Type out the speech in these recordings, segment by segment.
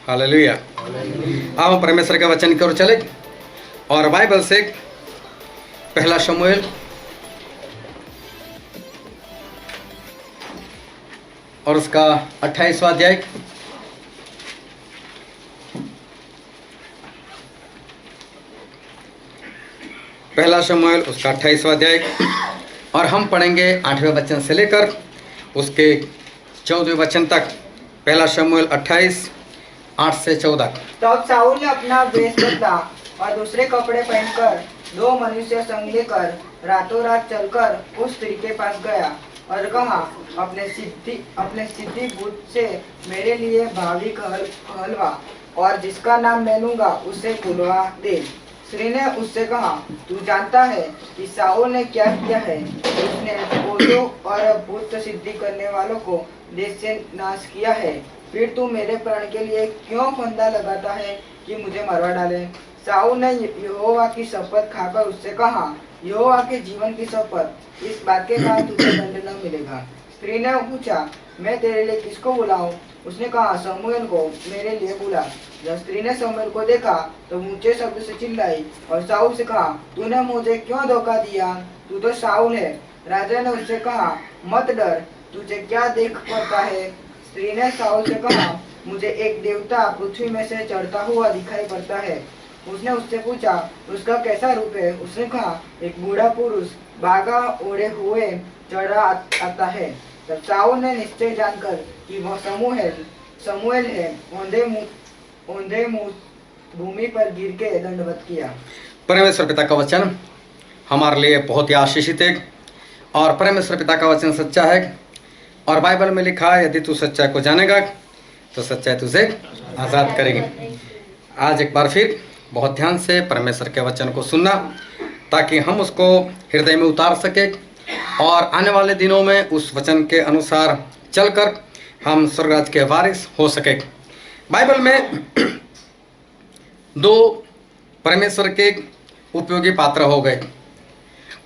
Hallelujah. आओ हम परमेश्वर के वचन की ओर चले और बाइबल से पहला शमूएल और उसका 28वां अध्याय। पहला शमूएल उसका 28वां अध्याय और हम पढ़ेंगे 8वें वचन से लेकर उसके 14वें वचन तक। पहला शमूएल 28 8 से 14। तब साउल ने अपना वेश बदला और दूसरे कपड़े पहनकर 2 मनुष्य संग लेकर रातों रात चलकर उस स्त्री के पास गया और कहा, अपने सिद्धि भूत से मेरे लिए भावी हलवा और जिसका नाम मैं लूंगा उसे बुलवा दे। स्त्री ने उससे कहा, तू जानता है कि साउल ने क्या किया है। उसने भूतों और भूत सिद्धि करने वालों को देश से नाश किया है। फिर तू मेरे प्राण के लिए क्यों फंदा लगाता है कि मुझे मरवा डाले। साउल ने यहोवा की शपथ खाकर उससे कहा, यहोवा के जीवन की शपथ, इस बात के बाद तुझे दंड न मिलेगा। स्त्री ने पूछा, मैं तेरे लिए किसको बुलाऊं? उसने कहा, शमूएल को मेरे लिए बुला। जब स्त्री ने शमूएल को देखा तो ऊंचे शब्द से चिल्लाई और साउल से कहा, तूने मुझे क्यों धोखा दिया? तू तो साउल है। राजा ने उससे कहा, मत डर, तुझे क्या देख पड़ता है? स्त्री ने साउल से कहा, मुझे एक देवता पृथ्वी में से चढ़ता हुआ दिखाई पड़ता है। उसने उससे पूछा, उसका कैसा रूप है? उसने कहा, एक बूढ़ा पुरुष बागा ओढ़े हुए चढ़ा आता है। तब साउल ने निश्चय जानकर कि वह शमूएल है, औंधे मुंह भूमि पर गिर के दंडवत किया। परमेश्वर पिता का वचन हमारे लिए बहुत ही आशीषित है और परमेश्वर पिता का वचन सच्चा है और बाइबल में लिखा है, यदि तू सच्चाई को जानेगा तो सच्चाई तुझे आज़ाद करेगी। आज एक बार फिर बहुत ध्यान से परमेश्वर के वचन को सुनना ताकि हम उसको हृदय में उतार सके और आने वाले दिनों में उस वचन के अनुसार चलकर हम स्वर्गराज के वारिस हो सके। बाइबल में 2 परमेश्वर के उपयोगी पात्र हो गए।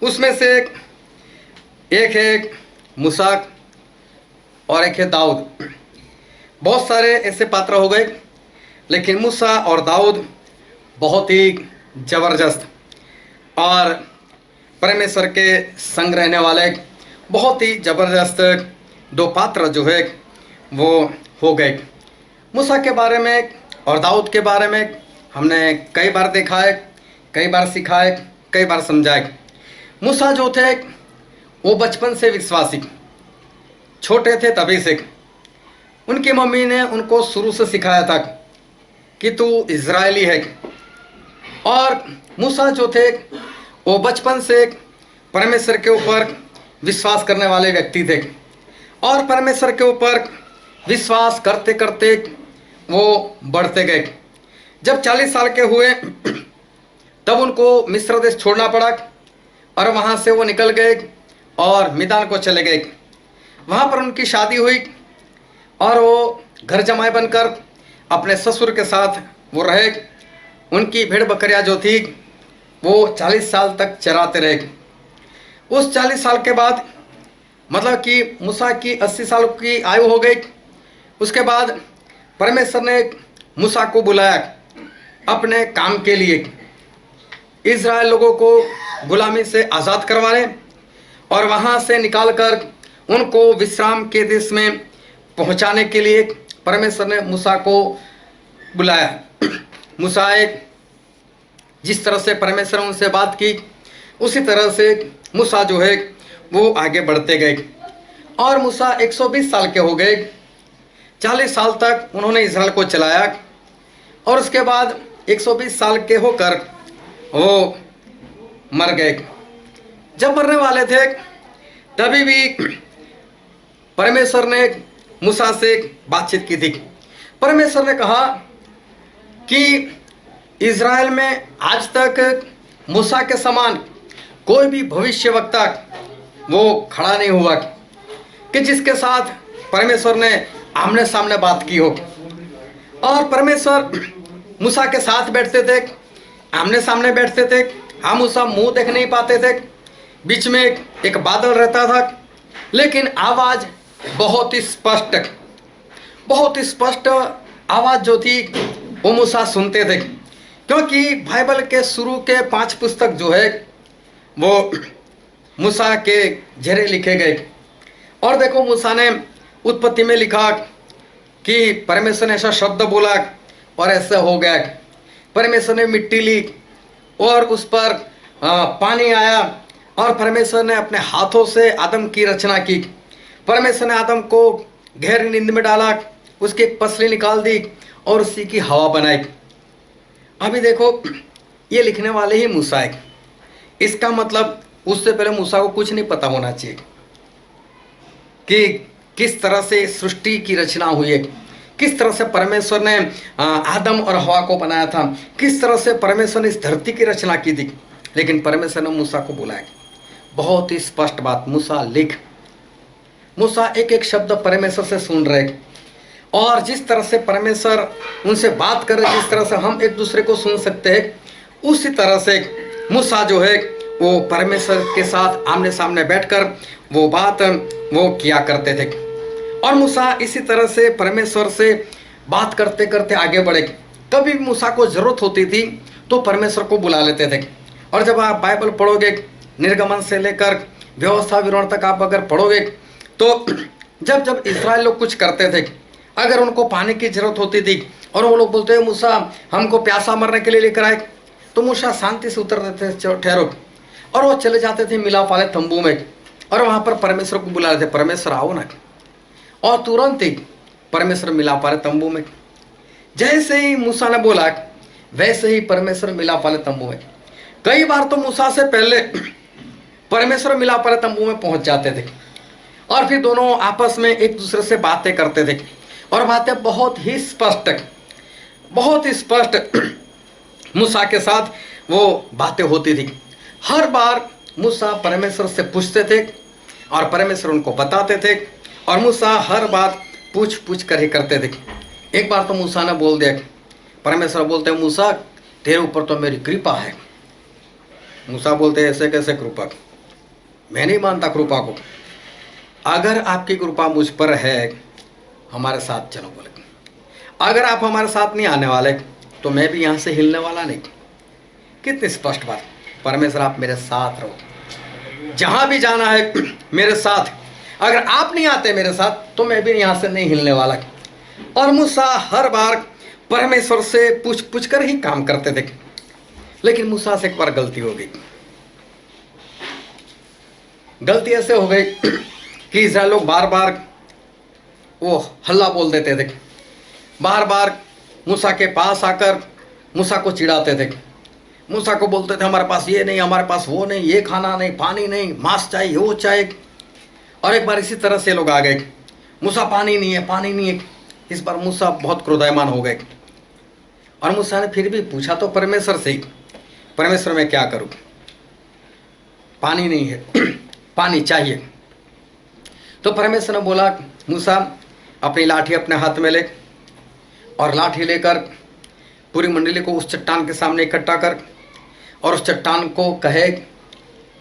उसमें से एक है मूसा और एक है दाऊद। बहुत सारे ऐसे पात्र हो गए, लेकिन मूसा और दाऊद बहुत ही ज़बरदस्त और परमेश्वर के संग रहने वाले बहुत ही ज़बरदस्त 2 पात्र जो है वो हो गए। मूसा के बारे में और दाऊद के बारे में हमने कई बार देखा है, कई बार सीखा है, कई बार समझा है। मूसा जो थे वो बचपन से विश्वासी, छोटे थे तभी से उनकी मम्मी ने उनको शुरू से सिखाया था कि तू इज़राइली है। और मूसा जो थे वो बचपन से परमेश्वर के ऊपर विश्वास करने वाले व्यक्ति थे और परमेश्वर के ऊपर विश्वास करते करते वो बढ़ते गए। जब 40 साल के हुए तब उनको मिस्र देश छोड़ना पड़ा और वहाँ से वो निकल गए और मिदान को चले गए। वहाँ पर उनकी शादी हुई और वो घर जमाई बनकर अपने ससुर के साथ वो रहे। उनकी भेड़ बकरियाँ जो थी वो 40 साल तक चराते रहे। उस 40 साल के बाद मतलब कि मूसा की 80 साल की आयु हो गई। उसके बाद परमेश्वर ने मूसा को बुलाया अपने काम के लिए, इज़राइल लोगों को गुलामी से आज़ाद करवाने और वहाँ से निकालकर उनको विश्राम के देश में पहुँचाने के लिए परमेश्वर ने मूसा को बुलाया। मूसा जिस तरह से परमेश्वर ने उनसे बात की उसी तरह से मूसा जो है वो आगे बढ़ते गए और मूसा 120 साल के हो गए। 40 साल तक उन्होंने इज़राइल को चलाया और उसके बाद 120 साल के होकर वो मर गए। जब मरने वाले थे तभी भी परमेश्वर ने मूसा से बातचीत की थी। परमेश्वर ने कहा कि इज़राइल में आज तक मूसा के समान कोई भी भविष्यवक्ता वो खड़ा नहीं हुआ कि जिसके साथ परमेश्वर ने आमने सामने बात की हो। और परमेश्वर मूसा के साथ बैठते थे, आमने सामने बैठते थे, हम मूसा मुंह देख नहीं पाते थे, बीच में एक बादल रहता था, लेकिन आवाज़ बहुत ही स्पष्ट आवाज़ जो थी वो मूसा सुनते थे, क्योंकि बाइबल के शुरू के 5 पुस्तक जो है वो मूसा के जरिए लिखे गए। और देखो मूसा ने उत्पत्ति में लिखा कि परमेश्वर ने ऐसा शब्द बोला और ऐसा हो गया। परमेश्वर ने मिट्टी ली और उस पर पानी आया और परमेश्वर ने अपने हाथों से आदम की रचना की। परमेश्वर ने आदम को गहरी नींद में डाला, उसकी एक पसली निकाल दी और उसी की हवा बनाई। अभी देखो ये लिखने वाले ही मूसा है। इसका मतलब उससे पहले मूसा को कुछ नहीं पता होना चाहिए कि किस तरह से सृष्टि की रचना हुई है, किस तरह से परमेश्वर ने आदम और हवा को बनाया था, किस तरह से परमेश्वर ने इस धरती की रचना की थी। लेकिन परमेश्वर ने मूसा को बुलाया, बहुत ही स्पष्ट बात, मूसा लिख। मूसा एक एक शब्द परमेश्वर से सुन रहे और जिस तरह से परमेश्वर उनसे बात कर रहे, जिस तरह से हम एक दूसरे को सुन सकते हैं, उसी तरह से मूसा जो है वो परमेश्वर के साथ आमने सामने बैठकर वो बात वो किया करते थे। और मूसा इसी तरह से परमेश्वर से बात करते करते आगे बढ़े। कभी भी मूसा को ज़रूरत होती थी तो परमेश्वर को बुला लेते थे। और जब आप बाइबल पढ़ोगे, निर्गमन से लेकर व्यवस्था विवरण तक आप अगर पढ़ोगे तो जब जब इस्राएल लोग कुछ करते थे, अगर उनको पानी की ज़रूरत होती थी और वो लोग बोलते हैं मूसा हमको प्यासा मरने के लिए लेकर आए, तो मूसा शांति से उतर देते थे, ठहरो, और वो चले जाते थे मिलाप वाले तंबू में और वहाँ पर परमेश्वर को बुला रहे थे, परमेश्वर आओ ना। और तुरंत ही परमेश्वर मिलाप वाले तंबू में, जैसे ही मूसा ने बोला वैसे ही परमेश्वर मिलाप वाले तंबू में। कई बार तो मूसा से पहले परमेश्वर मिलाप वाले तंबू में पहुंच जाते थे और फिर दोनों आपस में एक दूसरे से बातें करते थे और बातें बहुत ही स्पष्ट मूसा के साथ वो बातें होती थी। हर बार मूसा परमेश्वर से पूछते थे और परमेश्वर उनको बताते थे और मूसा हर बात पूछ कर ही करते थे। एक बार तो मूसा ने बोल दिया, परमेश्वर बोलते हैं मूसा तेरे ऊपर तो मेरी कृपा है। मूसा बोलते हैं ऐसे कैसे कृपा, मैं नहीं मानता कृपा को। अगर आपकी कृपा मुझ पर है हमारे साथ चलो बोले, अगर आप हमारे साथ नहीं आने वाले तो मैं भी यहाँ से हिलने वाला नहीं। कितनी स्पष्ट बात, परमेश्वर आप मेरे साथ रहो, जहाँ भी जाना है मेरे साथ, अगर आप नहीं आते मेरे साथ तो मैं भी यहाँ से नहीं हिलने वाला। और मूसा हर बार परमेश्वर से पूछ कर ही काम करते थे। लेकिन मूसा से एक बार गलती हो गई। गलती ऐसे हो गई कि इस्राएल लोग बार बार वो हल्ला बोल देते थे, बार बार मूसा के पास आकर मूसा को चिढ़ाते थे। मूसा को बोलते थे हमारे पास ये नहीं, हमारे पास वो नहीं, ये खाना नहीं, पानी नहीं, मांस चाहिए, वो चाहिए। और एक बार इसी तरह से लोग आ गए, मूसा पानी नहीं है, पानी नहीं है। इस बार मूसा बहुत क्रोधायमान हो गए और मूसा ने फिर भी पूछा तो परमेश्वर से ही, परमेश्वर मैं क्या करूं, पानी नहीं है, पानी चाहिए। तो परमेश्वर ने बोला मूसा अपनी लाठी अपने हाथ में ले और लाठी लेकर पूरी मंडली को उस चट्टान के सामने इकट्ठा कर और उस चट्टान को कहे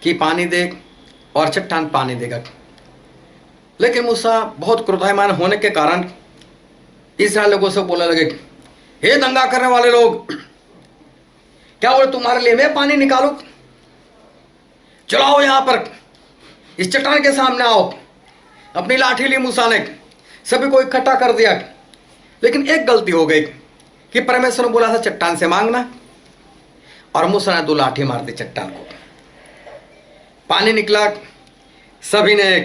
कि पानी दे, और चट्टान पानी देगा। लेकिन मूसा बहुत क्रोधायमान होने के कारण इस्राएल लोगों से बोलने लगे, हे दंगा करने वाले लोग, क्या बोले तुम्हारे लिए मैं पानी निकालूं? चलाओ यहाँ पर, इस चट्टान के सामने आओ। अपनी लाठी ली मूसा ने, सभी को इकट्ठा कर दिया। लेकिन एक गलती हो गई कि परमेश्वर ने बोला था चट्टान से मांगना, और मूसा ने 2 लाठी मार दी चट्टान को, पानी निकला, सभी ने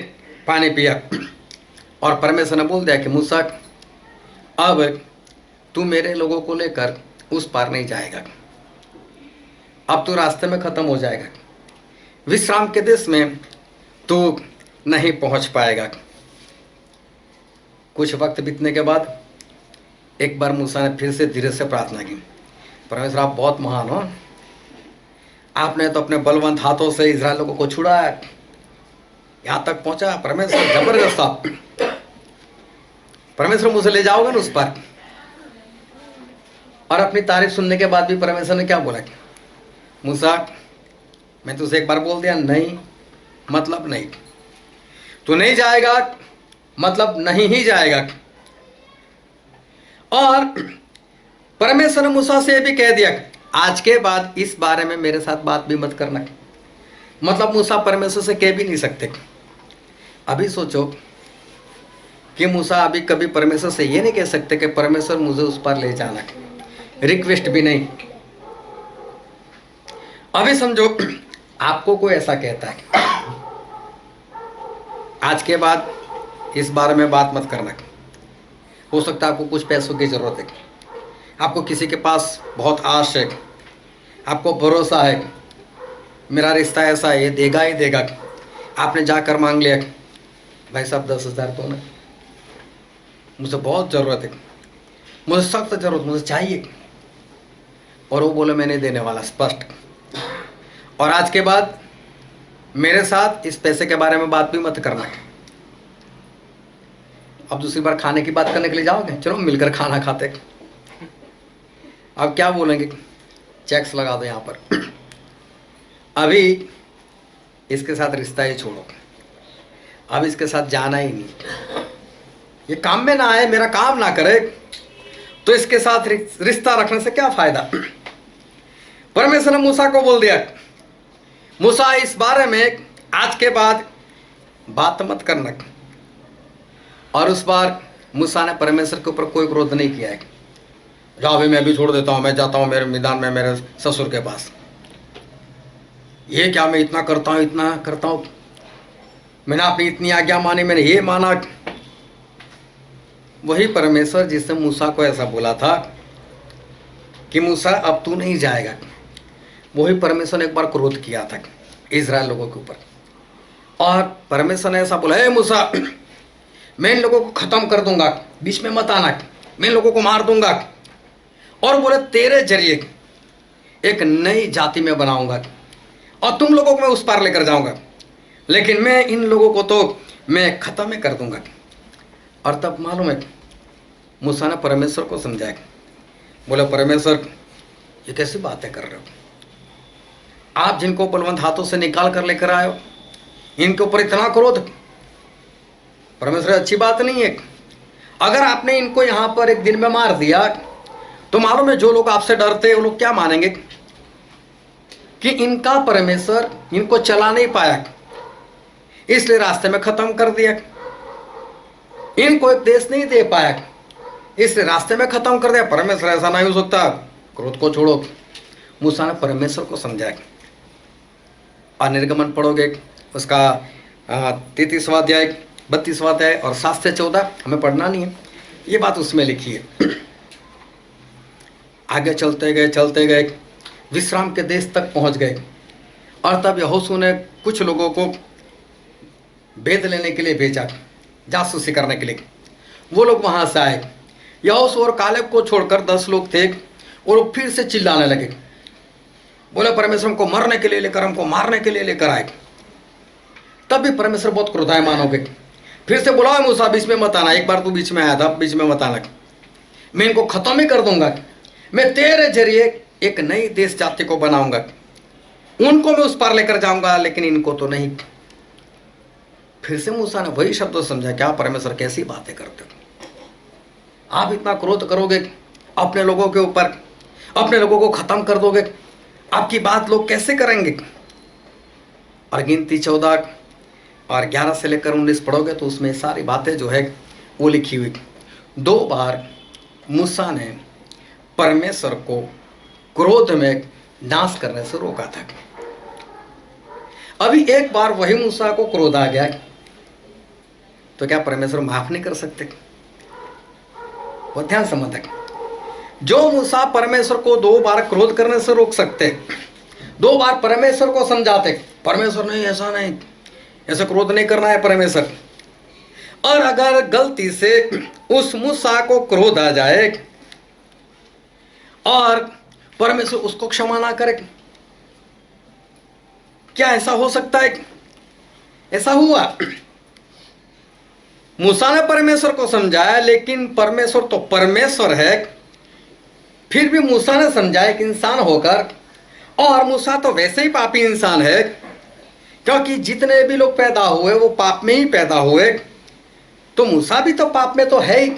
पानी पिया। और परमेश्वर ने बोल दिया कि मूसा अब तू मेरे लोगों को लेकर उस पार नहीं जाएगा, अब तू रास्ते में खत्म हो जाएगा, विश्राम के देश में तू नहीं पहुंच पाएगा। कुछ वक्त बीतने के बाद एक बार मूसा ने फिर से धीरे से प्रार्थना की, परमेश्वर आप बहुत महान हो, आपने तो अपने बलवंत हाथों से इस्राएल लोगों को छुड़ाया, यहाँ तक पहुंचा। परमेश्वर जबरदस्त आप, परमेश्वर मुझे ले जाओगे ना उस पर। और अपनी तारीफ सुनने के बाद भी परमेश्वर ने क्या बोला, मूसा मैं तुझे एक बार बोल दिया, नहीं मतलब नहीं, तू नहीं जाएगा मतलब नहीं ही जाएगा। और परमेश्वर ने मूसा से ये भी कह दिया, आज के बाद इस बारे में मेरे साथ बात भी मत करना। मतलब मूसा परमेश्वर से कह भी नहीं सकते। अभी सोचो कि मूसा अभी कभी परमेश्वर से ये नहीं कह सकते कि परमेश्वर मुझे उस पर ले जाना, रिक्वेस्ट भी नहीं। अभी समझो आपको कोई ऐसा कहता है, आज के बाद इस बारे में बात मत करना। हो सकता है आपको कुछ पैसों की जरूरत है, आपको किसी के पास बहुत आश है, आपको भरोसा है मेरा रिश्ता ऐसा है, ये देगा ही देगा। आपने जाकर मांग लिया, भाई साहब 10,000 तो ना, मुझे बहुत ज़रूरत है, मुझे सख्त ज़रूरत, मुझे चाहिए। और वो बोले मैं नहीं देने वाला, स्पष्ट। और आज के बाद मेरे साथ इस पैसे के बारे में बात भी मत करना। अब दूसरी बार खाने की बात करने के लिए जाओगे, चलो मिलकर खाना खाते। अब क्या बोलेंगे, चेक्स लगा दो यहाँ पर। अभी इसके साथ रिश्ता ही छोड़ो, अब इसके साथ जाना ही नहीं। ये काम में ना आए, मेरा काम ना करे, तो इसके साथ रिश्ता रखने से क्या फायदा। परमेश्वर ने मूसा को बोल दिया, मूसा इस बारे में आज के बाद बात मत करना। और उस बार मूसा ने परमेश्वर के ऊपर कोई क्रोध नहीं किया है। जाओ अभी मैं भी छोड़ देता हूँ, मैं जाता हूँ मेरे मैदान में मेरे ससुर के पास। ये क्या मैं इतना करता हूँ, इतना करता हूँ, मैंने अपनी इतनी आज्ञा मानी, मैंने ये माना। वही परमेश्वर जिसने मूसा को ऐसा बोला था कि मूसा अब तू नहीं जाएगा, वही परमेश्वर ने एक बार क्रोध किया था इजराइल लोगों के ऊपर। और परमेश्वर ने ऐसा बोला, हे मूसा मैं इन लोगों को खत्म कर दूंगा, बीच में मत आना, मैं इन लोगों को मार दूंगा। और बोले तेरे जरिए एक नई जाति में बनाऊंगा और तुम लोगों को मैं उस पार लेकर जाऊंगा, लेकिन मैं इन लोगों को तो मैं खत्म ही कर दूंगा। और तब मालूम है मूसा ने परमेश्वर को समझाया, बोले परमेश्वर ये कैसी बातें कर रहे हो, आप जिनको बलवंत हाथों से निकाल कर लेकर आए हो, इनके ऊपर इतना क्रोध। परमेश्वर अच्छी बात नहीं है। अगर आपने इनको यहाँ पर एक दिन में मार दिया तो मालूम है जो लोग आपसे डरते हैं वो लोग क्या मानेंगे कि इनका परमेश्वर इनको चला नहीं पाया, इसलिए रास्ते में खत्म कर दिया। इनको एक देश नहीं दे पाया, इसलिए रास्ते में खत्म कर दिया। परमेश्वर ऐसा नहीं हो सकता, क्रोध को छोड़ो। मूसा ने परमेश्वर को समझाया। और निर्गमन पढ़ोगे उसका 33वां अध्याय, 32वां अध्याय और 7 से 14, हमें पढ़ना नहीं है, ये बात उसमें लिखी है। आगे चलते गए विश्राम के देश तक पहुंच गए। और तब यहोशू ने कुछ लोगों को भेद लेने के लिए भेजा, जासूसी करने के लिए। वो लोग वहां से आए, यहोशू और कालेब को छोड़कर 10 लोग थे, और वो फिर से चिल्लाने लगे, बोले परमेश्वर हमको मरने के लिए लेकर, हमको मारने के लिए लेकर आए। तब भी परमेश्वर बहुत क्रोधायमान हो गए। फिर से बोला मूसा बीच में मत आना, एक बार तू बीच में आया था, बीच में मत आना, मैं इनको खत्म ही कर दूंगा। मैं तेरे जरिए एक नई देश जाति को बनाऊंगा, उनको मैं उस पार लेकर जाऊंगा, लेकिन इनको तो नहीं। फिर से मूसा ने वही शब्दों से समझा, क्या परमेश्वर कैसी बातें करते हो, आप इतना क्रोध करोगे अपने लोगों के ऊपर, अपने लोगों को खत्म कर दोगे, आपकी बात लोग कैसे करेंगे। और गिनती 14 और 11 से लेकर 19 पढ़ोगे तो उसमें सारी बातें जो है वो लिखी हुई। 2 बार मूसा ने परमेश्वर को क्रोध में नाश करने से रोका था। अभी एक बार वही मूसा को क्रोध आ गया तो क्या परमेश्वर माफ नहीं कर सकते। वो ध्यान समझ, जो मूसा परमेश्वर को 2 बार क्रोध करने से रोक सकते, 2 बार परमेश्वर को समझाते, परमेश्वर नहीं ऐसा नहीं, ऐसा क्रोध नहीं करना है परमेश्वर। और अगर गलती से उस मूसा को क्रोध आ जाए और परमेश्वर उसको क्षमा ना करे, क्या ऐसा हो सकता है। ऐसा हुआ, मूसा ने परमेश्वर को समझाया, लेकिन परमेश्वर तो परमेश्वर है। फिर भी मूसा ने समझाया कि इंसान होकर, और मूसा तो वैसे ही पापी इंसान है, क्योंकि जितने भी लोग पैदा हुए वो पाप में ही पैदा हुए, तो मूसा भी तो पाप में तो है ही।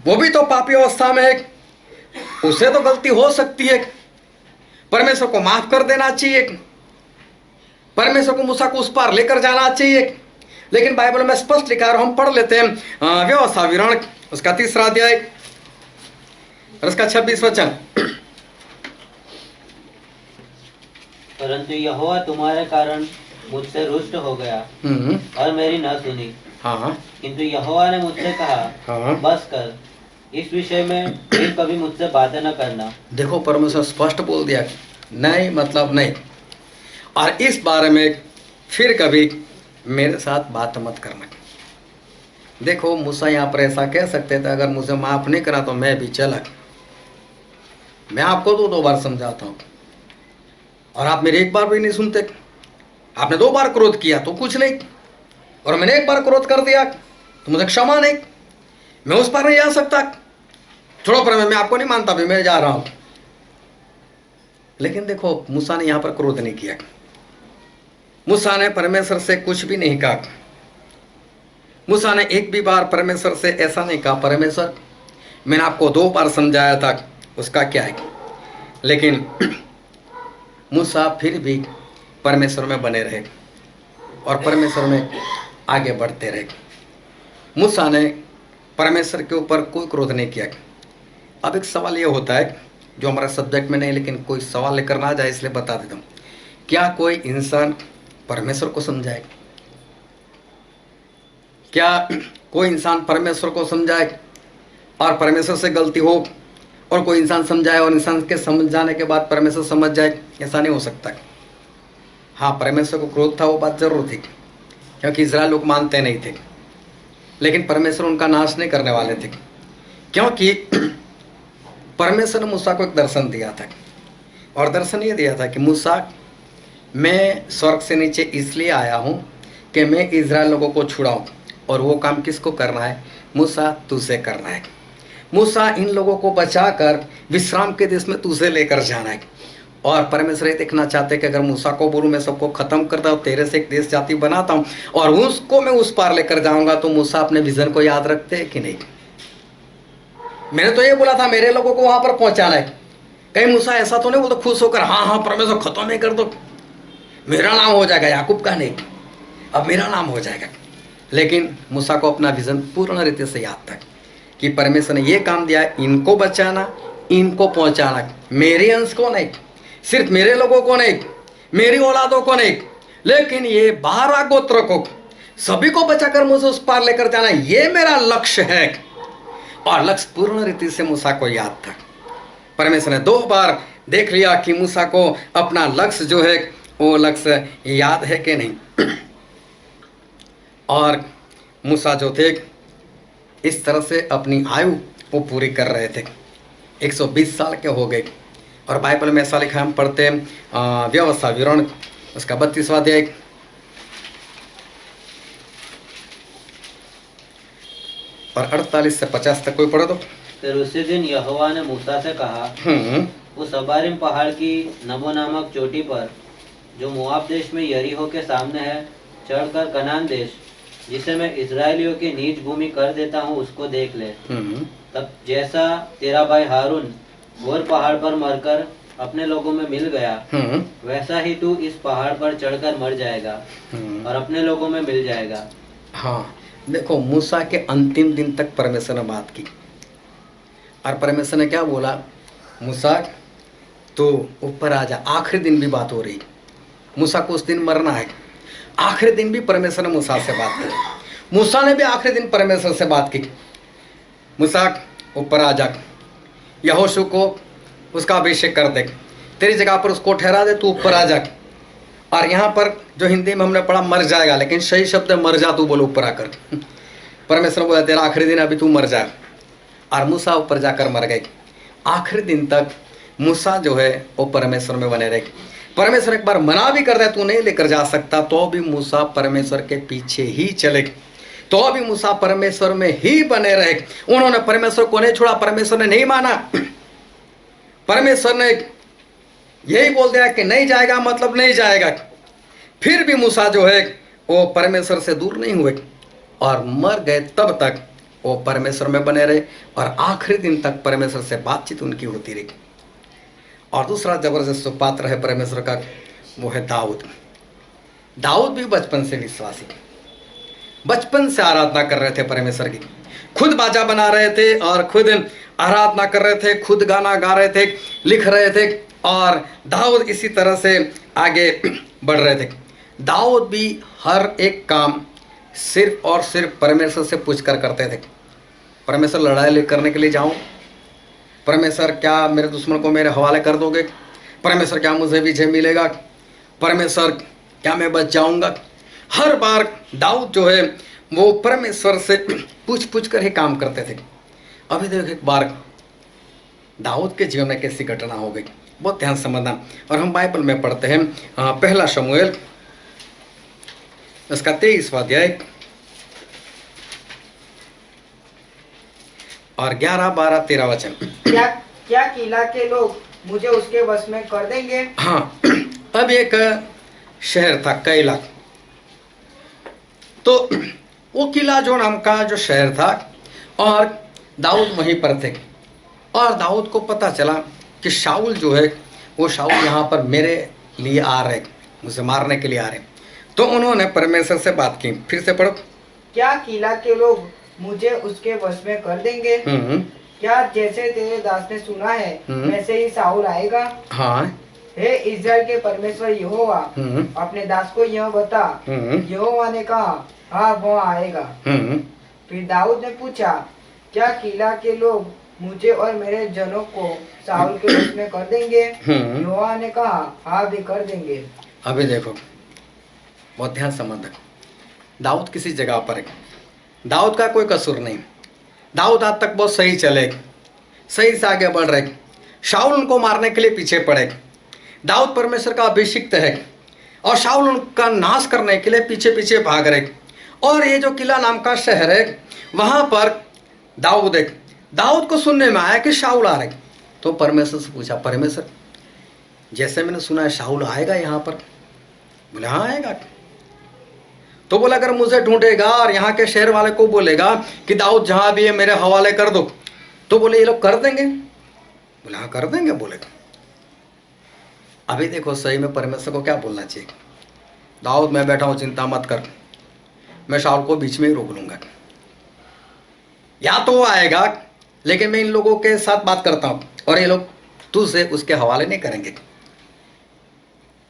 वो भी तो पापी अवस्था में है, उसे तो गलती हो सकती है, परमेश्वर को माफ कर देना चाहिए, परमेश्वर को मूसा को उस पार लेकर जाना चाहिए। लेकिन बाइबल में स्पष्ट लिखा है, हम पढ़ लेते हैं व्यवस्था विवरण उसका 3 अध्याय और उसका 26 वचन। परंतु यहोवा तुम्हारे कारण मुझसे रुष्ट हो गया और मेरी न सुनी। हाँ किंतु यहोवा ने मुझसे कहा, हाँ। बस कर, इस विषय में फिर कभी मुझसे बातें न करना। देखो परमेश्वर स्पष्ट बोल दिया, नहीं मतलब नहीं, और इस बारे में फिर कभी मेरे साथ बात मत करना। देखो मूसा यहाँ पर ऐसा कह सकते थे, अगर मुझे माफ नहीं करा तो मैं भी चला, मैं आपको 2 बार समझाता हूँ और आप मेरे एक बार भी नहीं सुनते। आपने 2 बार क्रोध किया तो कुछ नहीं, और मैंने 1 बार क्रोध कर दिया तो मुझे क्षमा नहीं, मैं उस पर नहीं जा सकता। छोड़ो पर मैं आपको नहीं मानता भी, मैं जा रहा हूं। लेकिन देखो मूसा ने यहां पर क्रोध नहीं किया, मूसा ने परमेश्वर से कुछ भी नहीं कहा, मूसा ने एक भी बार परमेश्वर से ऐसा नहीं कहा, परमेश्वर मैंने आपको 2 बार समझाया था, उसका क्या है। लेकिन मूसा फिर भी परमेश्वर में बने रहे और परमेश्वर में आगे बढ़ते रहे। मूसा ने परमेश्वर के ऊपर कोई क्रोध नहीं किया। अब एक सवाल ये होता है जो हमारा सब्जेक्ट में नहीं, लेकिन कोई सवाल लेकर ना जाए इसलिए बता देता हूँ, क्या कोई इंसान परमेश्वर को समझाए? क्या कोई इंसान परमेश्वर को समझाए और परमेश्वर से गलती हो, और कोई इंसान समझाए और इंसान के समझाने के बाद परमेश्वर समझ जाए? ऐसा नहीं हो सकता। हाँ, परमेश्वर को क्रोध था, वो बात जरूर थी, क्योंकि इजराइल लोग मानते नहीं थे, लेकिन परमेश्वर उनका नाश नहीं करने वाले थे, क्योंकि परमेश्वर ने मूसा को एक दर्शन दिया था, और दर्शन ये दिया था कि मूसा, मैं स्वर्ग से नीचे इसलिए आया हूँ कि मैं इजराइल लोगों को छुड़ाऊँ, और वो काम किसको करना है? मूसा, तुझे करना है। मूसा, इन लोगों को बचाकर विश्राम के देश में तुझे लेकर जाना है। और परमेश्वर ये देखना चाहते कि अगर मूसा को बोलूँ मैं सबको खत्म करता हूँ, तेरे से एक देश जाति बनाता हूँ और उसको मैं उस पार लेकर जाऊंगा, तो मूसा अपने विजन को याद रखते हैं कि नहीं? मैंने तो ये बोला था मेरे लोगों को वहां पर पहुंचाना है, कहीं मूसा ऐसा तो नहीं बोलता खुश होकर, हाँ हाँ परमेश्वर खत्म ही कर दो, मेरा नाम हो जाएगा, याकूब का नहीं, अब मेरा नाम हो जाएगा। लेकिन मूसा को अपना विजन पूर्ण रीति से याद था कि परमेश्वर ने ये काम दिया, इनको बचाना, इनको पहुंचाना, मेरे अंश को नहीं, सिर्फ मेरे लोगों को नहीं, मेरी औलादों को नहीं, लेकिन ये 12 गोत्र को, सभी को बचाकर मुझे उस पार लेकर जाना, ये मेरा लक्ष्य है। और लक्ष्य पूर्ण रीति से मूसा को याद था। परमेश्वर ने 2 बार देख लिया कि मूसा को अपना लक्ष्य जो है वो लक्ष्य याद है कि नहीं। और मूसा जो थे इस तरह से अपनी आयु वो पूरी कर रहे थे, 120 साल के हो गए। और बाइबल में ऐसा लिखा, हम पढ़ते हैं व्यवस्था विवरण उसका 32वां अध्याय और 48 से 50 तक, कोई पढ़ो तो। फिर उसी दिन यहोवा ने मूसा से कहा, उस अबारिम पहाड़ की नबो नामक चोटी पर, जो मोआब देश में यरीहो के सामने है, चढ़कर कनान देश, जिसे मैं इजराइलियों की नीच भूमि कर देता हूँ, उसको देख ले। तब जैसा तेरा भाई हारून गोर पहाड़ पर मरकर अपने लोगों में मिल गया, वैसा ही तू इस पहाड़ पर चढ़कर मर जाएगा और अपने लोगों में मिल जाएगा। हाँ, देखो मूसा के अंतिम दिन तक परमेश्वर ने बात की, और परमेश्वर ने क्या बोला, मूसा तो ऊपर आ जा। आखिरी दिन भी बात हो रही, मूसा को उस दिन मरना है। आखिरी दिन भी परमेश्वर ने मूसा से बात की, मूसा ने भी आखिरी दिन परमेश्वर से बात की, मूसा ऊपर आ जा, यहोशू को उसका अभिषेक कर दे, तेरी जगह पर उसको ठहरा दे, तू ऊपर आ जा। और यहाँ पर जो हिंदी में हमने पढ़ा मर जाएगा, लेकिन सही शब्द है मर जा, तू बोलो ऊपर आकर। परमेश्वर बोला तेरा आखिरी दिन अभी, तू मर जा। और मूसा ऊपर जाकर मर गए। आखिरी दिन तक मूसा जो है वो परमेश्वर में बने रहे। परमेश्वर एक बार मना भी कर दे तू नहीं लेकर जा सकता, तो भी मूसा परमेश्वर के पीछे ही चले, तो भी मूसा परमेश्वर में ही बने रहे। उन्होंने परमेश्वर को नहीं छोड़ा, परमेश्वर ने नहीं माना, परमेश्वर ने यही बोल दिया कि नहीं जाएगा मतलब नहीं जाएगा। फिर भी मूसा जो है वो परमेश्वर से दूर नहीं हुए और मर गए तब तक वो परमेश्वर में बने रहे और आखिरी दिन तक परमेश्वर से बातचीत उनकी होती रही। और दूसरा जबरदस्त पात्र है परमेश्वर का, वो है दाऊद। दाऊद भी बचपन से विश्वासी, बचपन से आराधना कर रहे थे परमेश्वर की, खुद बाजा बना रहे थे और खुद आराधना कर रहे थे, खुद गाना गा रहे थे, लिख रहे थे, और दाऊद इसी तरह से आगे बढ़ रहे थे। दाऊद भी हर एक काम सिर्फ और सिर्फ परमेश्वर से पूछ कर करते थे। परमेश्वर लड़ाई करने के लिए जाऊं, परमेश्वर क्या मेरे दुश्मन को मेरे हवाले कर दोगे, परमेश्वर क्या मुझे विजय मिलेगा, परमेश्वर क्या मैं बच जाऊंगा। हर बार दाऊद जो है वो परमेश्वर से पूछ पूछ कर ही काम करते थे। अभी देखो एक बार दाऊद के जीवन में कैसी घटना हो गई, बहुत ध्यान समझना। और हम बाइबल में पढ़ते हैं पहला शमूएल उसका 23वां अध्याय और 11, 12, 13 वचन। क्या क्या किला के लोग मुझे उसके वश में कर देंगे? हाँ, अब एक शहर था कैला, तो वो किला जो नाम का जो शहर था और दाऊद वहीं पर थे। और दाऊद को पता चला कि शाऊल जो है वो शाऊल यहाँ पर मेरे लिए आ रहे, मुझे मारने के लिए आ रहे। तो उन्होंने परमेश्वर से बात की। फिर से पढ़ो। क्या किला के लोग मुझे उसके वश में कर देंगे? क्या जैसे तेरे दास ने सुना है वैसे ही शाऊल आएगा? हाँ। हे इस्राएल के परमेश्वर यहोवा, अपने दास को यह बता। यहोवा ने कहा, हाँ वो आएगा। फिर दाऊद ने पूछा, क्या किला के लोग मुझे और मेरे जनों को शाऊल के वश में कर देंगे? यहोवा ने कहा, हाँ भी कर देंगे। अभी देखो, बहुत ध्यान समझ। दाऊद किसी जगह पर है, दाऊद का कोई कसूर नहीं, दाऊद आज तक बहुत सही चले, सही से आगे बढ़ रहे। शाऊल उनको मारने के लिए पीछे पड़े। दाऊद परमेश्वर का अभिषिक्त है और शाऊल उनका नाश करने के लिए पीछे पीछे भाग रहे। और ये जो किला नाम का शहर है वहां पर दाऊद को सुनने में आया कि शाऊल आ रहे। तो परमेश्वर से पूछा, परमेश्वर जैसे मैंने सुना है शाऊल आएगा यहाँ पर? बोले हाँ आएगा। तो बोला अगर मुझे ढूंढेगा और यहाँ के शहर वाले को बोलेगा कि दाऊद जहाँ भी है मेरे हवाले कर दो, तो बोले ये लोग कर देंगे? बोले हाँ कर देंगे। बोले अभी देखो सही में परमेश्वर को क्या बोलना चाहिए, दाऊद मैं बैठा हूँ, चिंता मत कर, मैं शाऊल को बीच में ही रोक लूंगा। या तो वो आएगा लेकिन मैं इन लोगों के साथ बात करता हूँ और ये लोग तुझसे उसके हवाले नहीं करेंगे।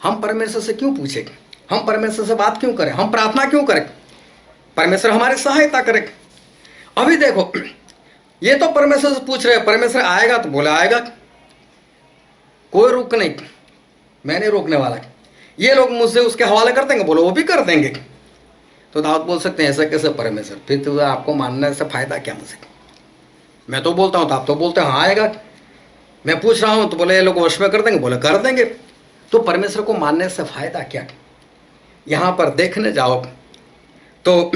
हम परमेश्वर से क्यों पूछे, हम परमेश्वर से बात क्यों करें, हम प्रार्थना क्यों करें, परमेश्वर हमारी सहायता करे। अभी देखो ये तो परमेश्वर से पूछ रहे हैं, परमेश्वर आएगा? तो बोले आएगा, कोई रुक नहीं, मैं नहीं रोकने वाला। ये लोग मुझसे उसके हवाले कर देंगे? बोलो वो भी कर देंगे। तो दाऊद बोल सकते हैं ऐसा कैसे परमेश्वर, फिर तो आपको मानने से फायदा क्या मुझे, मैं तो बोलता हूँ तो आप तो बोलते हैं हाँ आएगा, मैं पूछ रहा हूँ तो बोले ये लोग वश में कर देंगे? बोले कर देंगे। तो परमेश्वर को मानने से फायदा क्या? यहाँ पर देखने जाओ तो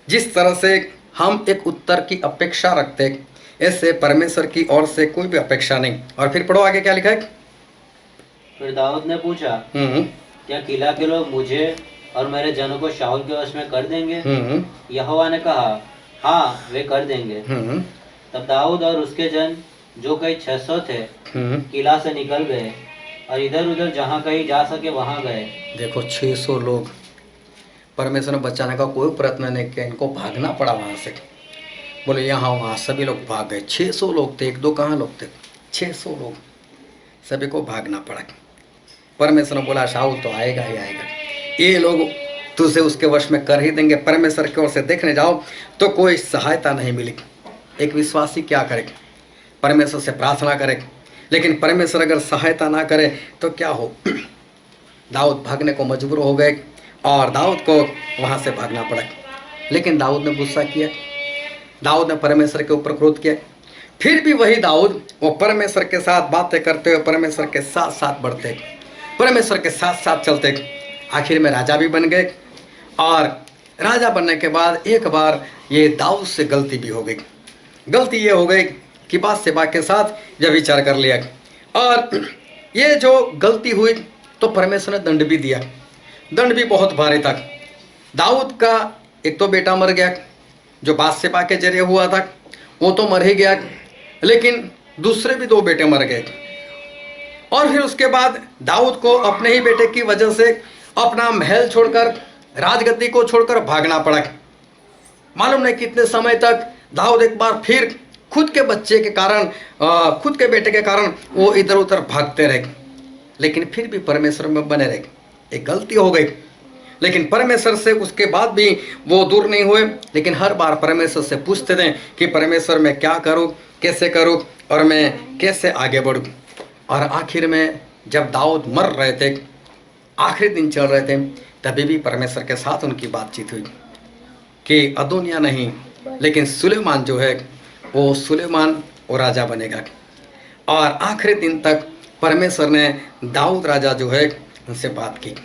जिस तरह से हम एक उत्तर की अपेक्षा रखते ऐसे परमेश्वर की ओर से कोई भी अपेक्षा नहीं। और फिर पढ़ो आगे क्या लिखा है। फिर दाऊद ने पूछा, क्या किला के लोग मुझे और मेरे जनों को शाऊल के वश में कर देंगे? यहोवा ने कहा, हाँ वे कर देंगे। तब दाऊद और उसके जन जो कई 600 थे किला से निकल गए और इधर उधर जहाँ कहीं जा सके वहाँ गए। देखो 600 लोग, परमेश्वर ने बचाने का कोई प्रयत्न नहीं किया, इनको भागना पड़ा वहाँ से। बोले यहाँ वहाँ सभी लोग भाग गए। 600 लोग थे, एक दो कहाँ लोग थे, 600 लोग, सभी को भागना पड़ा। परमेश्वर ने बोला शाऊल तो आएगा ही आएगा, ये लोग तुझे उसके वश में कर ही देंगे। परमेश्वर की ओर से देखने जाओ तो कोई सहायता नहीं मिली। एक विश्वासी क्या करे, परमेश्वर से प्रार्थना करे, लेकिन परमेश्वर अगर सहायता ना करे तो क्या हो। दाऊद भागने को मजबूर हो गए और दाऊद को वहाँ से भागना पड़ा। लेकिन दाऊद ने गुस्सा किया, दाऊद ने परमेश्वर के ऊपर क्रोध किया। फिर भी वही दाऊद वो परमेश्वर के साथ बातें करते हुए परमेश्वर के साथ साथ बढ़ते, परमेश्वर के साथ साथ चलते, आखिर में राजा भी बन गए। और राजा बनने के बाद एक बार ये दाऊद से गलती भी हो गई। गलती ये हो गई कि बादशाह के साथ जब विचार कर लिया और ये जो गलती हुई तो परमेश्वर ने दंड भी दिया। दंड भी बहुत भारी था। दाऊद का एक तो बेटा मर गया, जो बादशेबा के जरिए हुआ था वो तो मर ही गया, लेकिन दूसरे भी 2 बेटे मर गए। और फिर उसके बाद दाऊद को अपने ही बेटे की वजह से अपना महल छोड़कर, राजगद्दी को छोड़कर भागना पड़ा। मालूम नहीं कितने समय तक दाऊद एक बार फिर खुद के बच्चे के कारण, खुद के बेटे के कारण वो इधर उधर भागते रहे, लेकिन फिर भी परमेश्वर में बने रहे। एक गलती हो गई, लेकिन परमेश्वर से उसके बाद भी वो दूर नहीं हुए, लेकिन हर बार परमेश्वर से पूछते थे कि परमेश्वर मैं क्या करूं, कैसे करूं और मैं कैसे आगे बढ़ूं। और आखिर में जब दाऊद मर रहे थे, आखिरी दिन चल रहे थे, तभी भी परमेश्वर के साथ उनकी बातचीत हुई कि अदोनिया नहीं, लेकिन सुलेमान जो है वो सुलेमान वो राजा बनेगा। और आखिरी दिन तक परमेश्वर ने दाऊद राजा जो है उनसे बात की।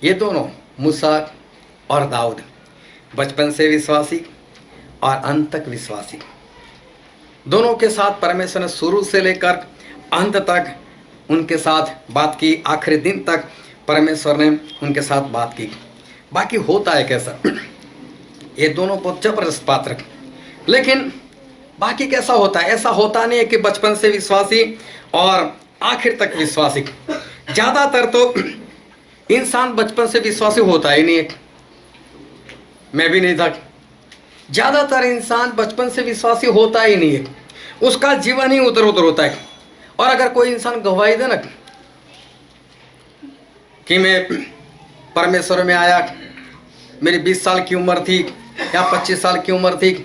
ये दोनों मूसा और दाऊद बचपन से विश्वासी और अंत तक विश्वासी, दोनों के साथ परमेश्वर ने शुरू से लेकर अंत तक उनके साथ बात की। आखिरी दिन तक परमेश्वर ने उनके साथ बात की। बाकी होता है कैसा, ये दोनों बहुत जबरदस्त पात्र, लेकिन बाकी कैसा होता है? ऐसा होता नहीं है कि बचपन से विश्वासी और आखिर तक विश्वासी। ज़्यादातर तो इंसान बचपन से विश्वासी होता ही नहीं है, मैं भी नहीं था। ज़्यादातर इंसान बचपन से विश्वासी होता ही नहीं है, उसका जीवन ही उधर उधर होता है। और अगर कोई इंसान गवाही दे ना कि मैं परमेश्वर में आया, मेरी 20 साल की उम्र थी या 25 साल की उम्र थी,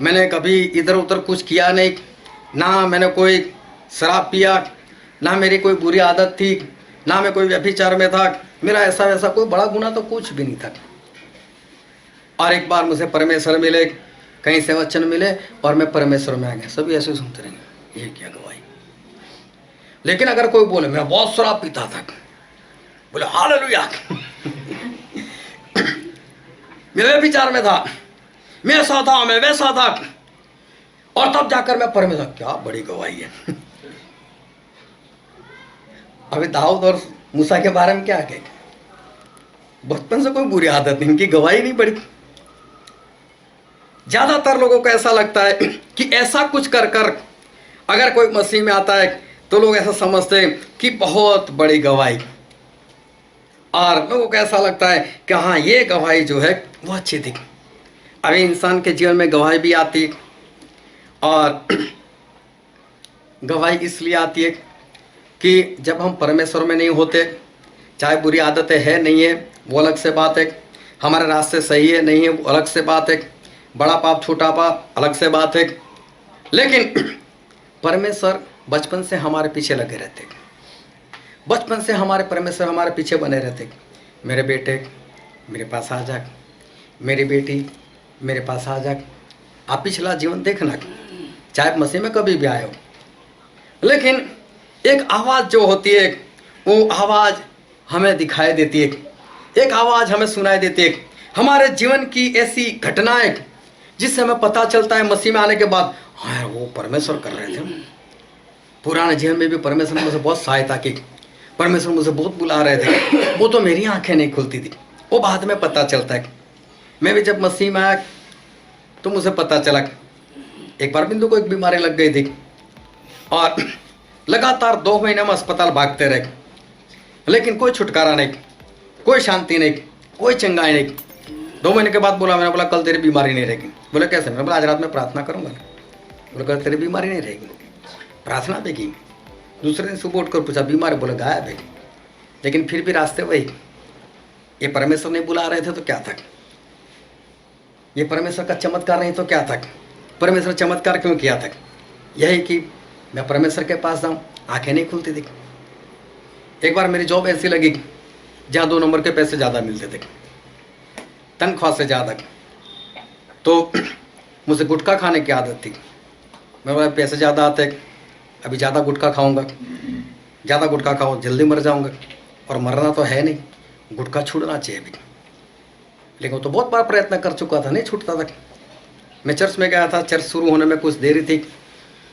मैंने कभी इधर उधर कुछ किया नहीं, ना मैंने कोई शराब पिया, ना मेरी कोई बुरी आदत थी, ना मैं कोई व्यभिचार में था, मेरा ऐसा वैसा कोई बड़ा गुनाह तो कुछ भी नहीं था। और एक बार मुझे परमेश्वर मिले, कहीं से वचन मिले और मैं परमेश्वर में आ गया, सभी ऐसे सुनते रहेंगे ये क्या गवाही। लेकिन अगर कोई बोले मैं बहुत शराब पीता था, बोले हालेलुया, मैं व्यभिचार में था, मैं ऐसा था, मैं वैसा था, और तब जाकर मैं परमेश्वर, क्या बड़ी गवाही है। अभी दाऊद और मूसा के बारे में क्या कहे, बचपन से कोई बुरी आदत नहीं, इनकी गवाही नहीं बड़ी। ज्यादातर लोगों को ऐसा लगता है कि ऐसा कुछ कर कर अगर कोई मसीह में आता है तो लोग ऐसा समझते हैं कि बहुत बड़ी गवाही, और लोगों को ऐसा लगता है कि हाँ ये गवाही जो है वो अच्छी थी। अभी इंसान के जीवन में गवाही भी आती है, और गवाही इसलिए आती है कि जब हम परमेश्वर में नहीं होते, चाहे बुरी आदतें है नहीं है वो अलग से बात है, हमारे रास्ते सही है नहीं है वो अलग से बात है, बड़ा पाप छोटा पाप अलग से बात है, लेकिन परमेश्वर बचपन से हमारे पीछे लगे रहते, बचपन से हमारे परमेश्वर हमारे पीछे बने रहते। मेरे बेटे मेरे पास आ जा, मेरी बेटी मेरे पास आ जा। आप पिछला जीवन देखना, चाहे मसीह में कभी भी आए हो, लेकिन एक आवाज़ जो होती है वो आवाज़ हमें दिखाई देती है, एक आवाज़ हमें सुनाई देती है। हमारे जीवन की ऐसी घटनाएं जिससे हमें पता चलता है मसीह में आने के बाद, हाँ वो परमेश्वर कर रहे थे। पुराने जीवन में भी परमेश्वर ने मुझे बहुत सहायता की, परमेश्वर मुझे बहुत बुला रहे थे, वो तो मेरी आंखें नहीं खुलती थी, वो बाद में पता चलता है। मैं भी जब मसीह में आया तो मुझे पता चला, एक बार बिंदु को एक बीमारी लग गई थी और लगातार 2 महीने में अस्पताल भागते रहे, लेकिन कोई छुटकारा नहीं, कोई शांति नहीं, कोई चंगाई नहीं। 2 महीने के बाद मैंने बोला कल तेरी बीमारी नहीं रहेगी। बोले कैसे? मैंने बोला आज रात में प्रार्थना करूँगा। बोले कल तेरी बीमारी नहीं रहेगी। प्रार्थना भी की, दूसरे दिन सुबह उठकर पूछा बीमारी, बोले गायब है। लेकिन फिर भी रास्ते वही, ये परमेश्वर नहीं बुला रहे थे तो क्या था, ये परमेश्वर का चमत्कार नहीं तो क्या था। परमेश्वर चमत्कार क्यों किया था? यही कि मैं परमेश्वर के पास जाऊँ, आंखें नहीं खुलती थी। एक बार मेरी जॉब ऐसी लगी जहाँ 2 नंबर के पैसे ज़्यादा मिलते थे, तनख्वाह से ज़्यादा। तो मुझे गुटखा खाने की आदत थी। मैं बोला पैसे ज़्यादा आते, अभी ज़्यादा गुटखा खाऊंगा, ज़्यादा गुटखा खाओ जल्दी मर जाऊंगा, और मरना तो है नहीं, गुटखा छूटना चाहिए अभी। लेकिन वो तो बहुत बार प्रयत्न कर चुका था, नहीं छूटता था। मैं चर्च में गया था, चर्च शुरू होने में कुछ देरी थी,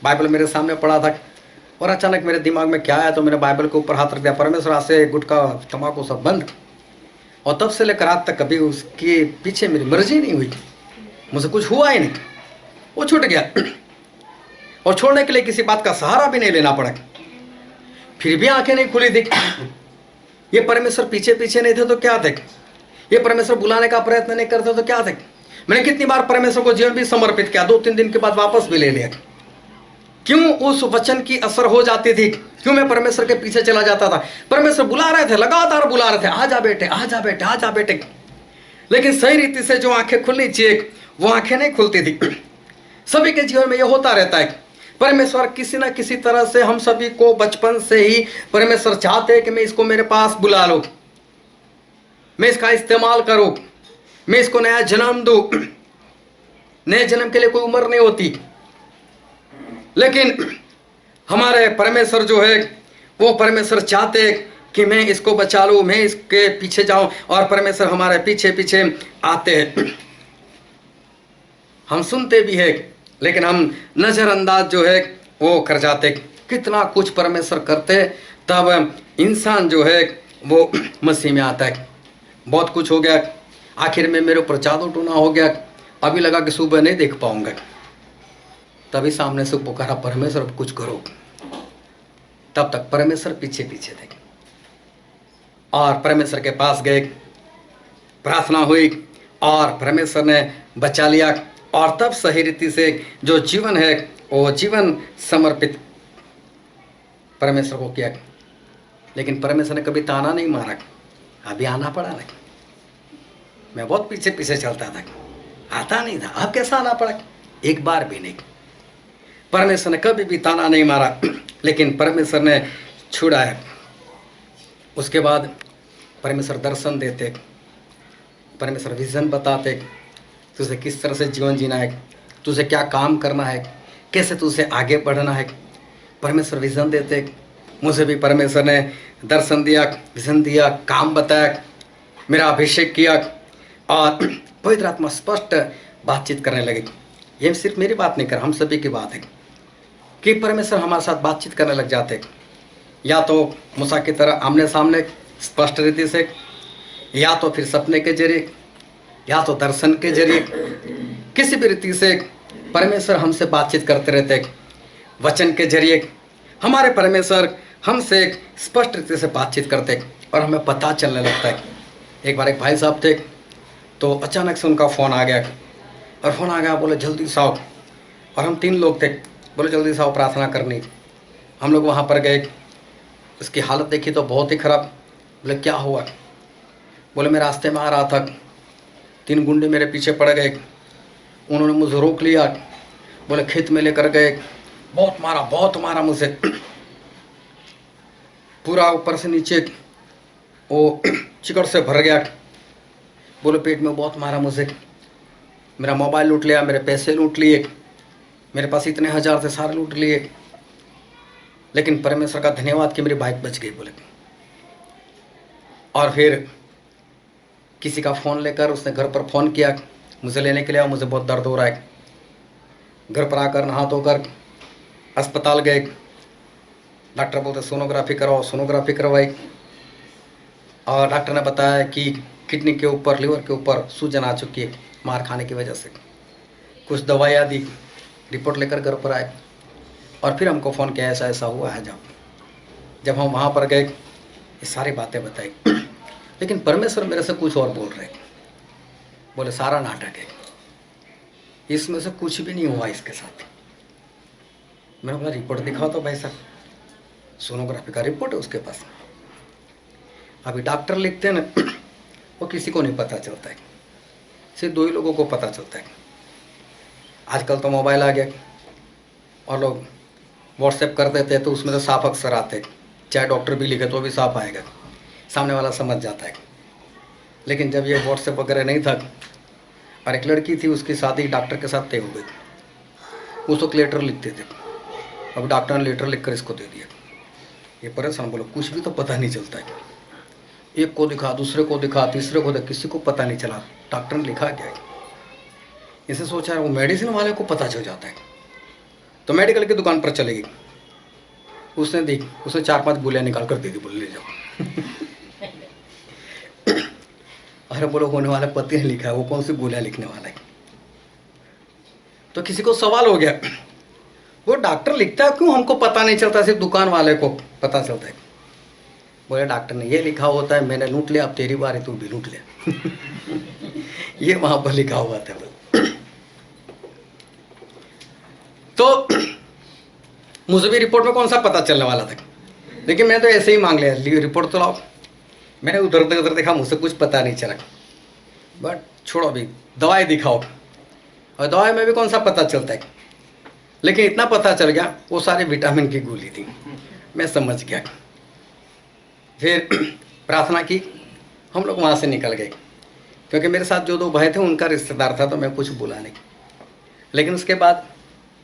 बाइबल मेरे सामने पड़ा था, और अचानक मेरे दिमाग में क्या आया तो मैंने बाइबल के ऊपर हाथ रख दिया, परमेश्वर आज से गुटखा तंबाकू सब बंद। और तब से लेकर आज तक कभी उसके पीछे मेरी मर्जी नहीं हुई। मुझे कुछ हुआ ही नहीं, वो छूट गया। और छोड़ने के लिए किसी बात का सहारा भी नहीं लेना पड़ा, फिर भी आंखें नहीं खुली थी। ये परमेश्वर पीछे पीछे नहीं थे तो क्या थे, ये परमेश्वर बुलाने का प्रयत्न नहीं करते तो क्या थे। मैंने कितनी बार परमेश्वर को जीवन भी समर्पित किया, 2-3 दिन के बाद वापस भी ले लिया। क्यों? उस वचन की असर हो जाती थी। क्यों? मैं परमेश्वर के पीछे चला जाता था। परमेश्वर बुला रहे थे, लगातार बुला रहे थे, आजा बेटे, आजा बेटे, आजा बेटे। लेकिन सही रीति से जो आंखें खुलनी चाहिए वो आंखें नहीं खुलती थी। सभी के जीवन में यह होता रहता है। परमेश्वर किसी ना किसी तरह से हम सभी को बचपन से ही परमेश्वर चाहते हैं कि मैं इसको मेरे पास बुला लूं, मैं इसका इस्तेमाल करूं, मैं इसको नया जन्म दूं। नए जन्म के लिए कोई उम्र नहीं होती, लेकिन हमारे परमेश्वर जो है वो परमेश्वर चाहते हैं कि मैं इसको बचा लूं, मैं इसके पीछे जाऊं, और परमेश्वर हमारे पीछे पीछे आते हैं। हम सुनते भी है लेकिन हम नजरअंदाज जो है वो कर जाते। कितना कुछ परमेश्वर करते, तब इंसान जो है वो मसीह में आता है। बहुत कुछ हो गया, आखिर में मेरे ऊपर जादू टूना हो गया, अभी लगा कि सुबह नहीं देख पाऊंगा, तभी सामने से पुकारा परमेश्वर कुछ करो। तब तक परमेश्वर पीछे पीछे थे और परमेश्वर के पास गए, प्रार्थना हुई और परमेश्वर ने बचा लिया। और तब सही रीति से जो जीवन है वो जीवन समर्पित परमेश्वर को किया। लेकिन परमेश्वर ने कभी ताना नहीं मारा, अभी आना पड़ा नहीं। मैं बहुत पीछे पीछे चलता था, आता नहीं था, अब कैसा आना पड़ा? एक बार भी नहीं। परमेश्वर ने कभी भी ताना नहीं मारा, लेकिन परमेश्वर ने छुड़ाया। उसके बाद परमेश्वर दर्शन देते, परमेश्वर विजन बताते, तुझे किस तरह से जीवन जीना है, तुझे क्या काम करना है, कैसे तुझे आगे बढ़ना है। परमेश्वर विजन देते। मुझे भी परमेश्वर ने दर्शन दिया, विजन दिया, काम बताया, मेरा अभिषेक किया और पवित्र आत्मा स्पष्ट बातचीत करने लगी। ये सिर्फ मेरी बात नहीं कर, हम सभी की बात है कि परमेश्वर हमारे साथ बातचीत करने लग जाते, या तो मूसा की तरह आमने सामने स्पष्ट रीति से, या तो फिर सपने के जरिए, या तो दर्शन के जरिए। किसी भी रीति से परमेश्वर हमसे बातचीत करते रहते। वचन के जरिए हमारे परमेश्वर हमसे स्पष्ट रीति से बातचीत करते और हमें पता चलने लगता है। एक बार एक भाई साहब थे, तो अचानक से उनका फ़ोन आ गया, और फ़ोन आ गया, बोले जल्दी से आओ। और हम 3 लोग थे, बोले जल्दी से आओ प्रार्थना करनी। हम लोग वहाँ पर गए, उसकी हालत देखी तो बहुत ही ख़राब। बोले क्या हुआ? बोले मैं रास्ते में आ रहा था, 3 गुंडे मेरे पीछे पड़ गए, उन्होंने मुझे रोक लिया, बोले खेत में लेकर गए, बहुत मारा मुझे, पूरा ऊपर से नीचे वो चिकड़ से भर गया। बोले पेट में बहुत मारा मुझे, मेरा मोबाइल लूट लिया, मेरे पैसे लूट लिए, मेरे पास इतने हज़ार थे सारे लूट लिए, लेकिन परमेश्वर का धन्यवाद कि मेरी बाइक बच गई। बोले और फिर किसी का फ़ोन लेकर उसने घर पर फ़ोन किया, मुझे लेने के लिए आओ, मुझे बहुत दर्द हो रहा है। घर पर आकर नहा धोकर अस्पताल गए, डॉक्टर बोलते सोनोग्राफी करवाओ, सोनोग्राफी करवाई और डॉक्टर ने बताया कि किडनी के ऊपर, लिवर के ऊपर सूजन आ चुकी है मार खाने की वजह से। कुछ दवाइयाँ दी, रिपोर्ट लेकर घर पर आए और फिर हमको फ़ोन किया, ऐसा ऐसा हुआ है। जब हम वहाँ पर गए, ये सारी बातें बताई, लेकिन परमेश्वर मेरे से कुछ और बोल रहे। बोले सारा नाटक है, इसमें से कुछ भी नहीं हुआ इसके साथ। मैंने बोला रिपोर्ट दिखाओ तो भाई साहब, सोनोग्राफी का रिपोर्ट है उसके पास। अभी डॉक्टर लिखते हैं ना, वो किसी को नहीं पता चलता है, सिर्फ 2 ही लोगों को पता चलता है। आजकल तो मोबाइल आ गया और लोग व्हाट्सएप कर देते हैं, तो उसमें तो साफ अक्षर आते, चाहे डॉक्टर भी लिखे तो भी साफ आएगा, सामने वाला समझ जाता है। लेकिन जब ये व्हाट्सएप वगैरह नहीं था, और एक लड़की थी, उसकी शादी डॉक्टर के साथ तय हो गई, उसको लेटर लिखते थे। अब डॉक्टर ने लेटर लिखकर इसको दे दिया। ये परेशान, बोलो कुछ भी तो पता नहीं चलता है। एक को दिखा, दूसरे को दिखा, तीसरे को दिखा, किसी को पता नहीं चला डॉक्टर ने लिखा क्या है। इसे सोचा वो मेडिसिन वाले को पता चल जाता है, तो मेडिकल की दुकान पर चलेगी। उसने दी, उसने 4-5 गोलियाँ निकाल कर दे दी, बोले ले जाओ। अरे बोलो होने वाला पति ने लिखा है, वो कौन सी गोलियाँ लिखने वाला है। तो किसी को सवाल हो गया, वो डॉक्टर लिखता है क्यों हमको पता नहीं चलता, सिर्फ दुकान वाले को पता चलता है। बोले डॉक्टर ने ये लिखा होता है, मैंने लूट लिया, अब तेरी बारी, तू भी लूट ले। ये वहां पर लिखा हुआ था। तो मुझे भी रिपोर्ट में कौन सा पता चलने वाला था, लेकिन मैं तो ऐसे ही मांग लिया, रिपोर्ट तो लाओ। मैंने उधर उधर देखा, मुझसे कुछ पता नहीं चला। बट छोड़ो, अभी दवाई दिखाओ, और दवाई में भी कौन सा पता चलता है। लेकिन इतना पता चल गया, वो सारे विटामिन की गोली थी, मैं समझ गया। फिर प्रार्थना की, हम लोग वहाँ से निकल गए, क्योंकि मेरे साथ जो दो भाई थे उनका रिश्तेदार था, तो मैं कुछ बोला नहीं। लेकिन उसके बाद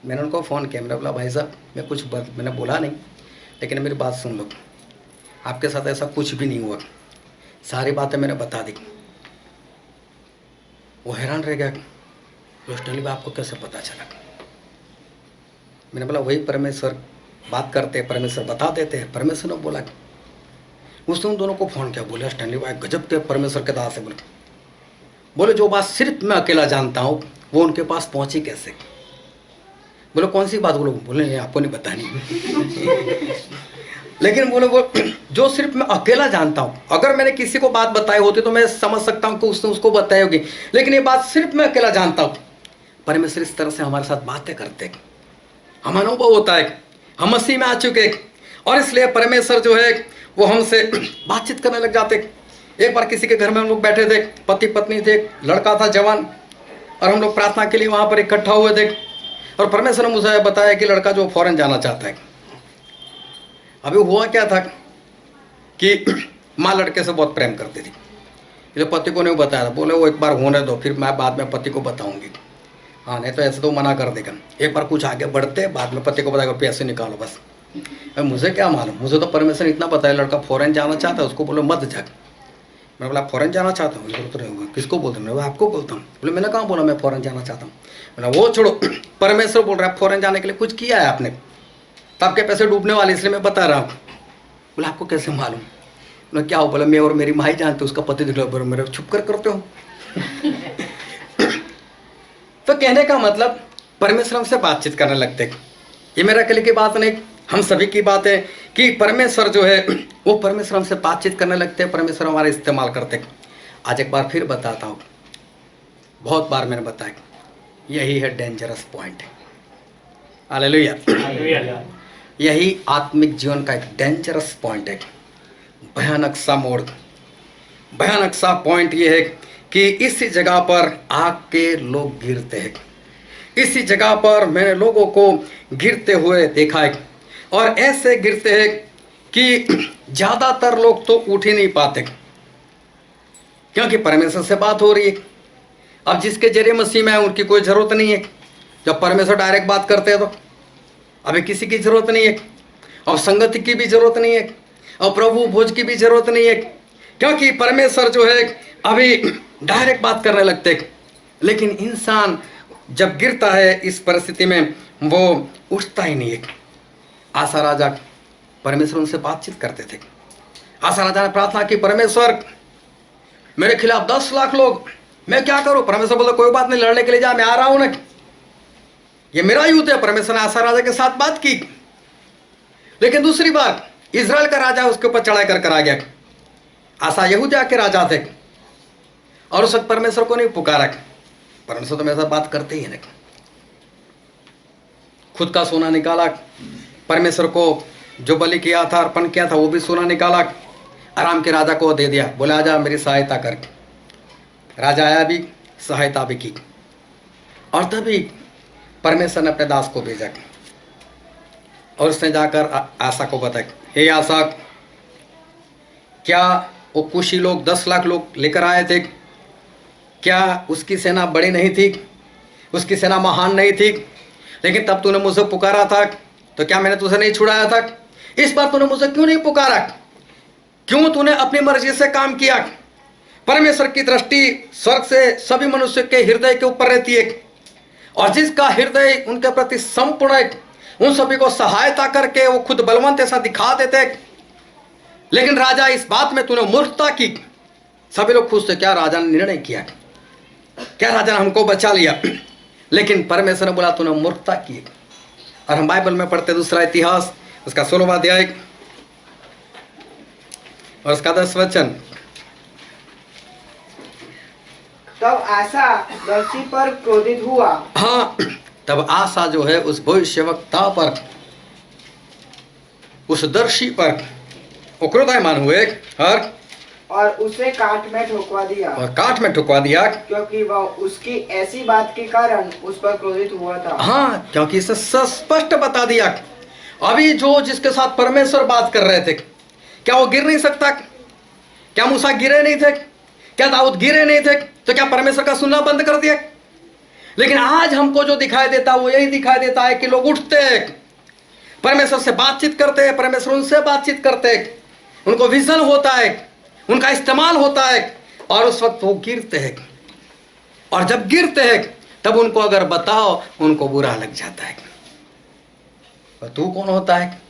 मैंने उनको फ़ोन किया, मैंने बोला भाई साहब मैं कुछ मैंने बोला नहीं, लेकिन मेरी बात सुन लो, आपके साथ ऐसा कुछ भी नहीं हुआ, सारी बातें मैंने बता दी। वो हैरान रह गया, रोशनी आपको कैसे पता चला। मैंने बोला वही परमेश्वर बात करते हैं, परमेश्वर बता देते हैं, परमेश्वर ने बोला। उसने उन दोनों को फ़ोन किया, बोले स्टैनली भाई गजब के परमेश्वर के दास है। बोले जो बात सिर्फ मैं अकेला जानता हूँ वो उनके पास पहुँची कैसे। बोले कौन सी बात। बोले आपको नहीं बतानी। लेकिन बोले वो जो सिर्फ मैं अकेला जानता हूँ, अगर मैंने किसी को बात बताई होती तो मैं समझ सकता हूँ कि उसने उसको बताई होगी, लेकिन ये बात सिर्फ मैं अकेला जानता हूँ। परमेश्वर इस तरह से हमारे साथ बातें करते हैं, हम अनुभव होता है, हम मसीह में आ चुके, और इसलिए परमेश्वर जो है वो हमसे बातचीत करने लग जाते। एक बार किसी के घर में हम लोग बैठे थे, पति पत्नी थे, लड़का था जवान, और हम लोग प्रार्थना के लिए वहाँ पर इकट्ठा हुए थे, और परमेश्वर ने मुझे बताया कि लड़का जो फॉरेन जाना चाहता है। अभी हुआ क्या था कि माँ लड़के से बहुत प्रेम करती थी, ये पति को नहीं बताया था। बोले वो एक बार होने दो, फिर मैं बाद में पति को बताऊंगी। हाँ नहीं तो ऐसे तो मना कर देगा, एक बार कुछ आगे बढ़ते बाद में पति को बताएगा, पैसे निकालो बस। मुझे क्या मालूम, मुझे तो परमेश्वर इतना पता है लड़का फॉरेन जाना चाहता है, उसको बोलो मत जा। मैं बोला फॉरेन जाना चाहता हूँ, किसको बोलते हैं, मैं आपको बोलता हूँ। बोले मैंने कहाँ बोला मैं फॉरेन जाना चाहता हूँ। मैंने वो छोड़ो, परमेश्वर बोल रहा है फॉरेन जाने के लिए कुछ किया है आपने, तो आपके पैसे डूबने वाले, इसलिए मैं बता रहा हूँ। बोला आपको कैसे मालूम। बोला क्या हो। बोला मैं और मेरी माँ जानते, उसका पति दिखला। बोला मेरे छुप कर करते हो। तो कहने का मतलब परमेश्वर हमसे बातचीत करने लगते। ये मेरा अकेले की बात नहीं, हम सभी की बात है कि परमेश्वर जो है वो परमेश्वर हमसे बातचीत करने लगते हैं, परमेश्वर हमारा इस्तेमाल करते। आज एक बार फिर बताता हूँ, बहुत बार मैंने बताया, यही है डेंजरस पॉइंट। हालेलुया। यही आत्मिक जीवन का एक डेंजरस पॉइंट है, भयानक सा मोड़, भयानक सा पॉइंट ये है कि इसी जगह पर आके लोग गिरते हैं। इसी जगह पर मैंने लोगों को गिरते हुए देखा है, और ऐसे गिरते हैं कि ज़्यादातर लोग तो उठ ही नहीं पाते, क्योंकि परमेश्वर से बात हो रही है। अब जिसके जरिए मसीह में है उनकी कोई ज़रूरत नहीं है, जब परमेश्वर डायरेक्ट बात करते हैं तो अभी किसी की ज़रूरत नहीं है, और संगति की भी ज़रूरत नहीं है, और प्रभु भोज की भी ज़रूरत नहीं है, क्योंकि परमेश्वर जो है अभी डायरेक्ट बात करने लगते। लेकिन इंसान जब गिरता है इस परिस्थिति में वो उठता ही नहीं है। आसा राजा परमेश्वर उनसे बातचीत करते थे। आसा राजा ने प्रार्थना की, परमेश्वर मेरे खिलाफ 10 लाख लोग, मैं क्या करूं। परमेश्वर बोला कोई बात नहीं, लड़ने के लिए जा, मैं आ रहा हूं ना, ये मेरा युद्ध है। परमेश्वर ने आसा राजा के साथ बात की। लेकिन दूसरी बार इजराइल का राजा उसके ऊपर चढ़ाई कर आ गया। आसा यहूदा के राजा थे, और उस वक्त परमेश्वर को नहीं पुकारा। परमेश्वर तो मेरे साथ बात करते ही है। खुद का सोना निकाला, परमेश्वर को जो बलि किया था, अर्पण किया था, वो भी सोना निकाला, आराम के राजा को दे दिया। बोले आजा मेरी सहायता कर। राजा आया भी, सहायता भी की, और तभी परमेश्वर ने अपने दास को भेजा, और उसने जाकर आसा को बताया, हे आसा, क्या वो कुशी लोग 10 लाख लोग लेकर आए थे, क्या उसकी सेना बड़ी नहीं थी, उसकी सेना महान नहीं थी, लेकिन तब तूने मुझे पुकारा था, तो क्या मैंने तुझे नहीं छुड़ाया था। इस बार तूने मुझे क्यों नहीं पुकारा, क्यों तूने अपनी मर्जी से काम किया। परमेश्वर की दृष्टि स्वर्ग से सभी मनुष्य के हृदय के ऊपर रहती है, और जिसका हृदय उनके प्रति संपूर्ण है, उन सभी को सहायता करके वो खुद बलवंत ऐसा दिखा देते। लेकिन राजा इस बात में तूने मूर्खता की। सभी लोग खुश थे, क्या राजा ने निर्णय किया, क्या राजा ने हमको बचा लिया। लेकिन परमेश्वर ने बोला तूने मूर्खता की। और हम बाइबल में पढ़ते दूसरा इतिहास उसका 16वां अध्याय और उसका 10 वचन। तब आसा दर्शी पर क्रोधित हुआ। हाँ, तब आसा जो है उस भविष्यवक्ता पर, उस दर्शी पर वो क्रोधायमान हुए और उसे काट में ठोकवा दिया। और काट में ठुकवा दिया, क्योंकि वह उसकी ऐसी बात के कारण उस पर क्रोधित हुआ था। हाँ, क्योंकि इसे स्पष्ट बता दिया। अभी जो जिसके साथ परमेश्वर बात कर रहे थे, क्या वो गिर नहीं सकता? क्या मूसा गिरे नहीं थे? क्या दाऊद गिरे नहीं थे? तो क्या परमेश्वर का सुनना बंद कर दिया? लेकिन आज हमको जो दिखाई देता है वो यही दिखाई देता है कि लोग उठते हैं, परमेश्वर से बातचीत करते हैं, परमेश्वर उनसे बातचीत करते हैं, उनको विजन होता है, उनका इस्तेमाल होता है, और उस वक्त वो गिरते हैं। और जब गिरते हैं तब उनको अगर बताओ उनको बुरा लग जाता है। और तू कौन होता है?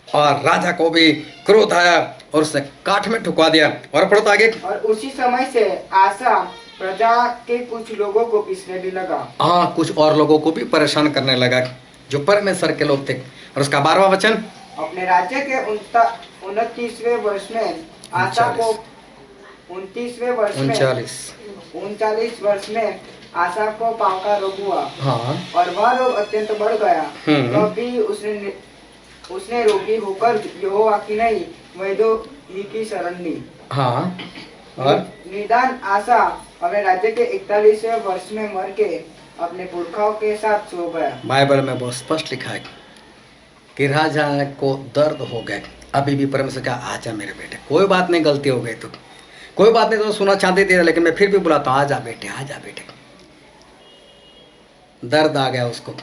और राजा को भी क्रोध आया और उसने काठ में ठुकवा दिया। और पढ़ो आगे। और उसी समय से आसा प्रजा के कुछ लोगों को पीसने भी लगा। हाँ, कुछ और लोगों को भी परेशान करने लगा जो परमेश्वर के लोग थे। और उसका 12वां वचन। अपने राज्य के 29वें वर्ष में आसा को 29वें वर्ष में 39 वर्ष में आसा को पांव का रोग हुआ। हाँ, और वह रोग अत्यंत बढ़ गया। हम्म। तब भी उसने रोगी होकर यहोवा की नहीं वैद्यों ही की शरण ली। हाँ, और निदान आसा अपने राज्य के 41वें वर्ष में मर के अपने पुरखाओं के साथ सो गया। बाइबल में बहुत स्पष्ट लिखा है कि राजा को दर्द हो गया। अभी भी परमेश्वर का आजा मेरे बेटे, कोई बात नहीं, गलती हो गई तो कोई बात नहीं, तो सुना चाहते थे, लेकिन मैं फिर भी बुलाता हूँ, आजा बेटे, आजा बेटे। दर्द आ गया उसको,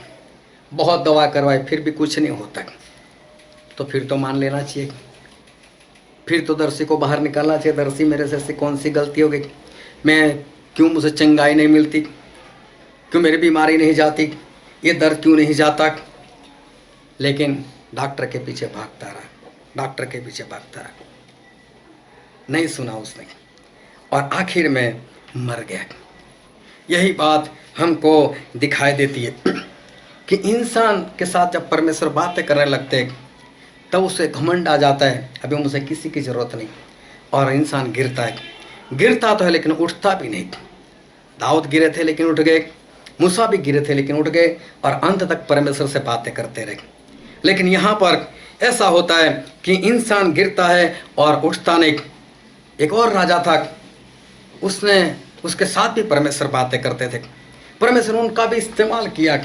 बहुत दवा करवाई, फिर भी कुछ नहीं होता, तो फिर तो मान लेना चाहिए, फिर तो दर्शी को बाहर निकालना चाहिए। दर्शी मेरे से ऐसी कौन सी गलती हो गई? मैं क्यों, मुझे चंगाई नहीं मिलती? क्यों मेरी बीमारी नहीं जाती? ये दर्द क्यों नहीं जाता? लेकिन डॉक्टर के पीछे भागता रहा, डॉक्टर के पीछे भागता रहा, नहीं सुना उसने, और आखिर में मर गया। यही बात हमको दिखाई देती है कि इंसान के साथ जब परमेश्वर बातें करने लगते हैं तब उसे घमंड आ जाता है, अभी मुझे किसी की ज़रूरत नहीं, और इंसान गिरता है। गिरता तो है लेकिन उठता भी नहीं। दाऊद गिरे थे लेकिन उठ गए, मूसा भी गिरे थे लेकिन उठ गए, और अंत तक परमेश्वर से बातें करते रहे। लेकिन यहाँ पर ऐसा होता है कि इंसान गिरता है और उठता नहीं। एक और राजा था, उसके साथ भी परमेश्वर बातें करते थे, परमेश्वर ने उनका भी इस्तेमाल किया,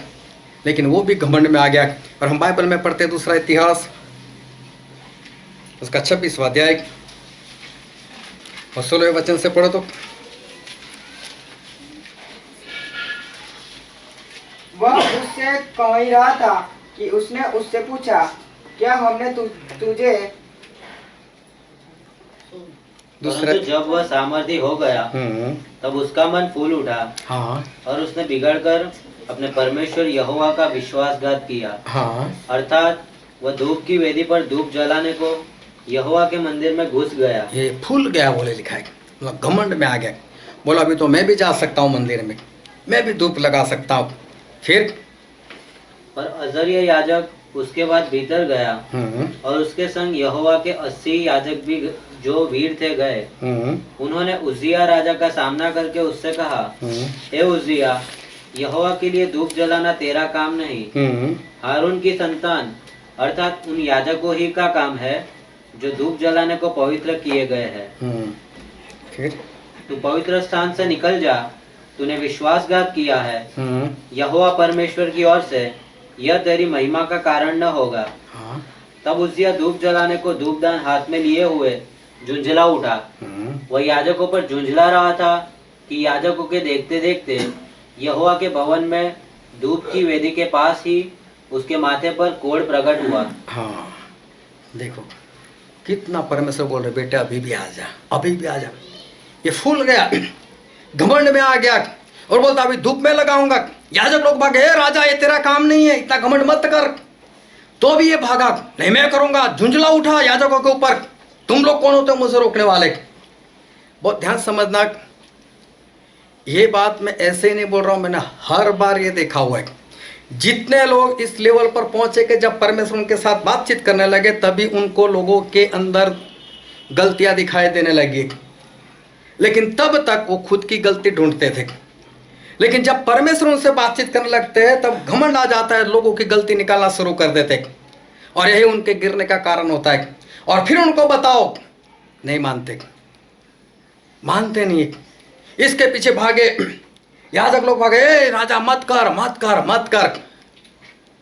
लेकिन वो भी घमंड में आ गया। और हम बाइबल में पढ़ते दूसरा इतिहास उसका 26वां अध्याय और 16वें वचन से पढ़ो तो। वह उससे कह ही रहा था कि उसने उससे पूछा, क्या हमने तुझे परंतु जब वह सामर्थी हो गया तब उसका मन फूल उठा। हाँ, और उसने बिगड़कर अपने परमेश्वर यहोवा का विश्वासघात किया। हाँ, अर्थात वह धूप की वेदी पर धूप जलाने को यहोवा के मंदिर में घुस गया। ये फूल गया बोले लिखा है, मतलब घमंड में आ गया। बोला अभी तो मैं भी जा सकता हूँ मंदिर में, मैं भी धूप लगा सकता हूँ। फिर पर अजर्य याजक उसके बाद भीतर गया और उसके संग यहोवा के 80 याजक भी जो वीर थे गए। उन्होंने उज्जिया राजा का सामना करके उससे कहा, हे उज्जिया, यहोवा के लिए धूप जलाना तेरा काम नहीं, हारून की संतान अर्थात उन याजकों ही का काम है जो धूप जलाने को पवित्र किए गए हैं। फिर तू पवित्र स्थान से निकल जा, तूने विश्वासघात किया है। यहोवा परमेश्वर की ओर से यह तेरी महिमा का कारण न होगा। हाँ, तब उज्जिया धूप जलाने को धूपदान हाथ में लिए हुए झुंझला उठा। वह याजकों पर झुंझला रहा था कि याजकों के देखते देखते यहोवा के भवन में धूप की वेदी के पास ही उसके माथे पर कोढ़ प्रकट हुआ। हाँ, देखो कितना परमेश्वर बोल रहे, बेटा अभी भी आ जा, अभी भी आ जा। ये फूल गया, घमंड में आ गया और बोलता अभी धूप में लगाऊंगा। याजक लोग भागे, हे राजा ये तेरा काम नहीं है, इतना घमंड मत कर। तो भी ये भागा, नहीं मैं करूंगा। झुंझला उठा याजकों के ऊपर, तुम लोग कौन होते हो मुझे रोकने वाले? बहुत ध्यान समझना, ये बात मैं ऐसे ही नहीं बोल रहा हूँ, मैंने हर बार ये देखा हुआ है। जितने लोग इस लेवल पर पहुंचे कि जब परमेश्वर उनके साथ बातचीत करने लगे तभी उनको लोगों के अंदर गलतियां दिखाई देने लगी, लेकिन तब तक वो खुद की गलती ढूंढते थे। लेकिन जब परमेश्वर उनसे बातचीत करने लगते हैं तब घमंड आ जाता है, लोगों की गलती निकालना शुरू कर देते और यही उनके गिरने का कारण होता है। और फिर उनको बताओ, नहीं मानते, मानते नहीं, इसके पीछे भागे, याजक लोग भागे, ए राजा मत कर मत कर मत कर।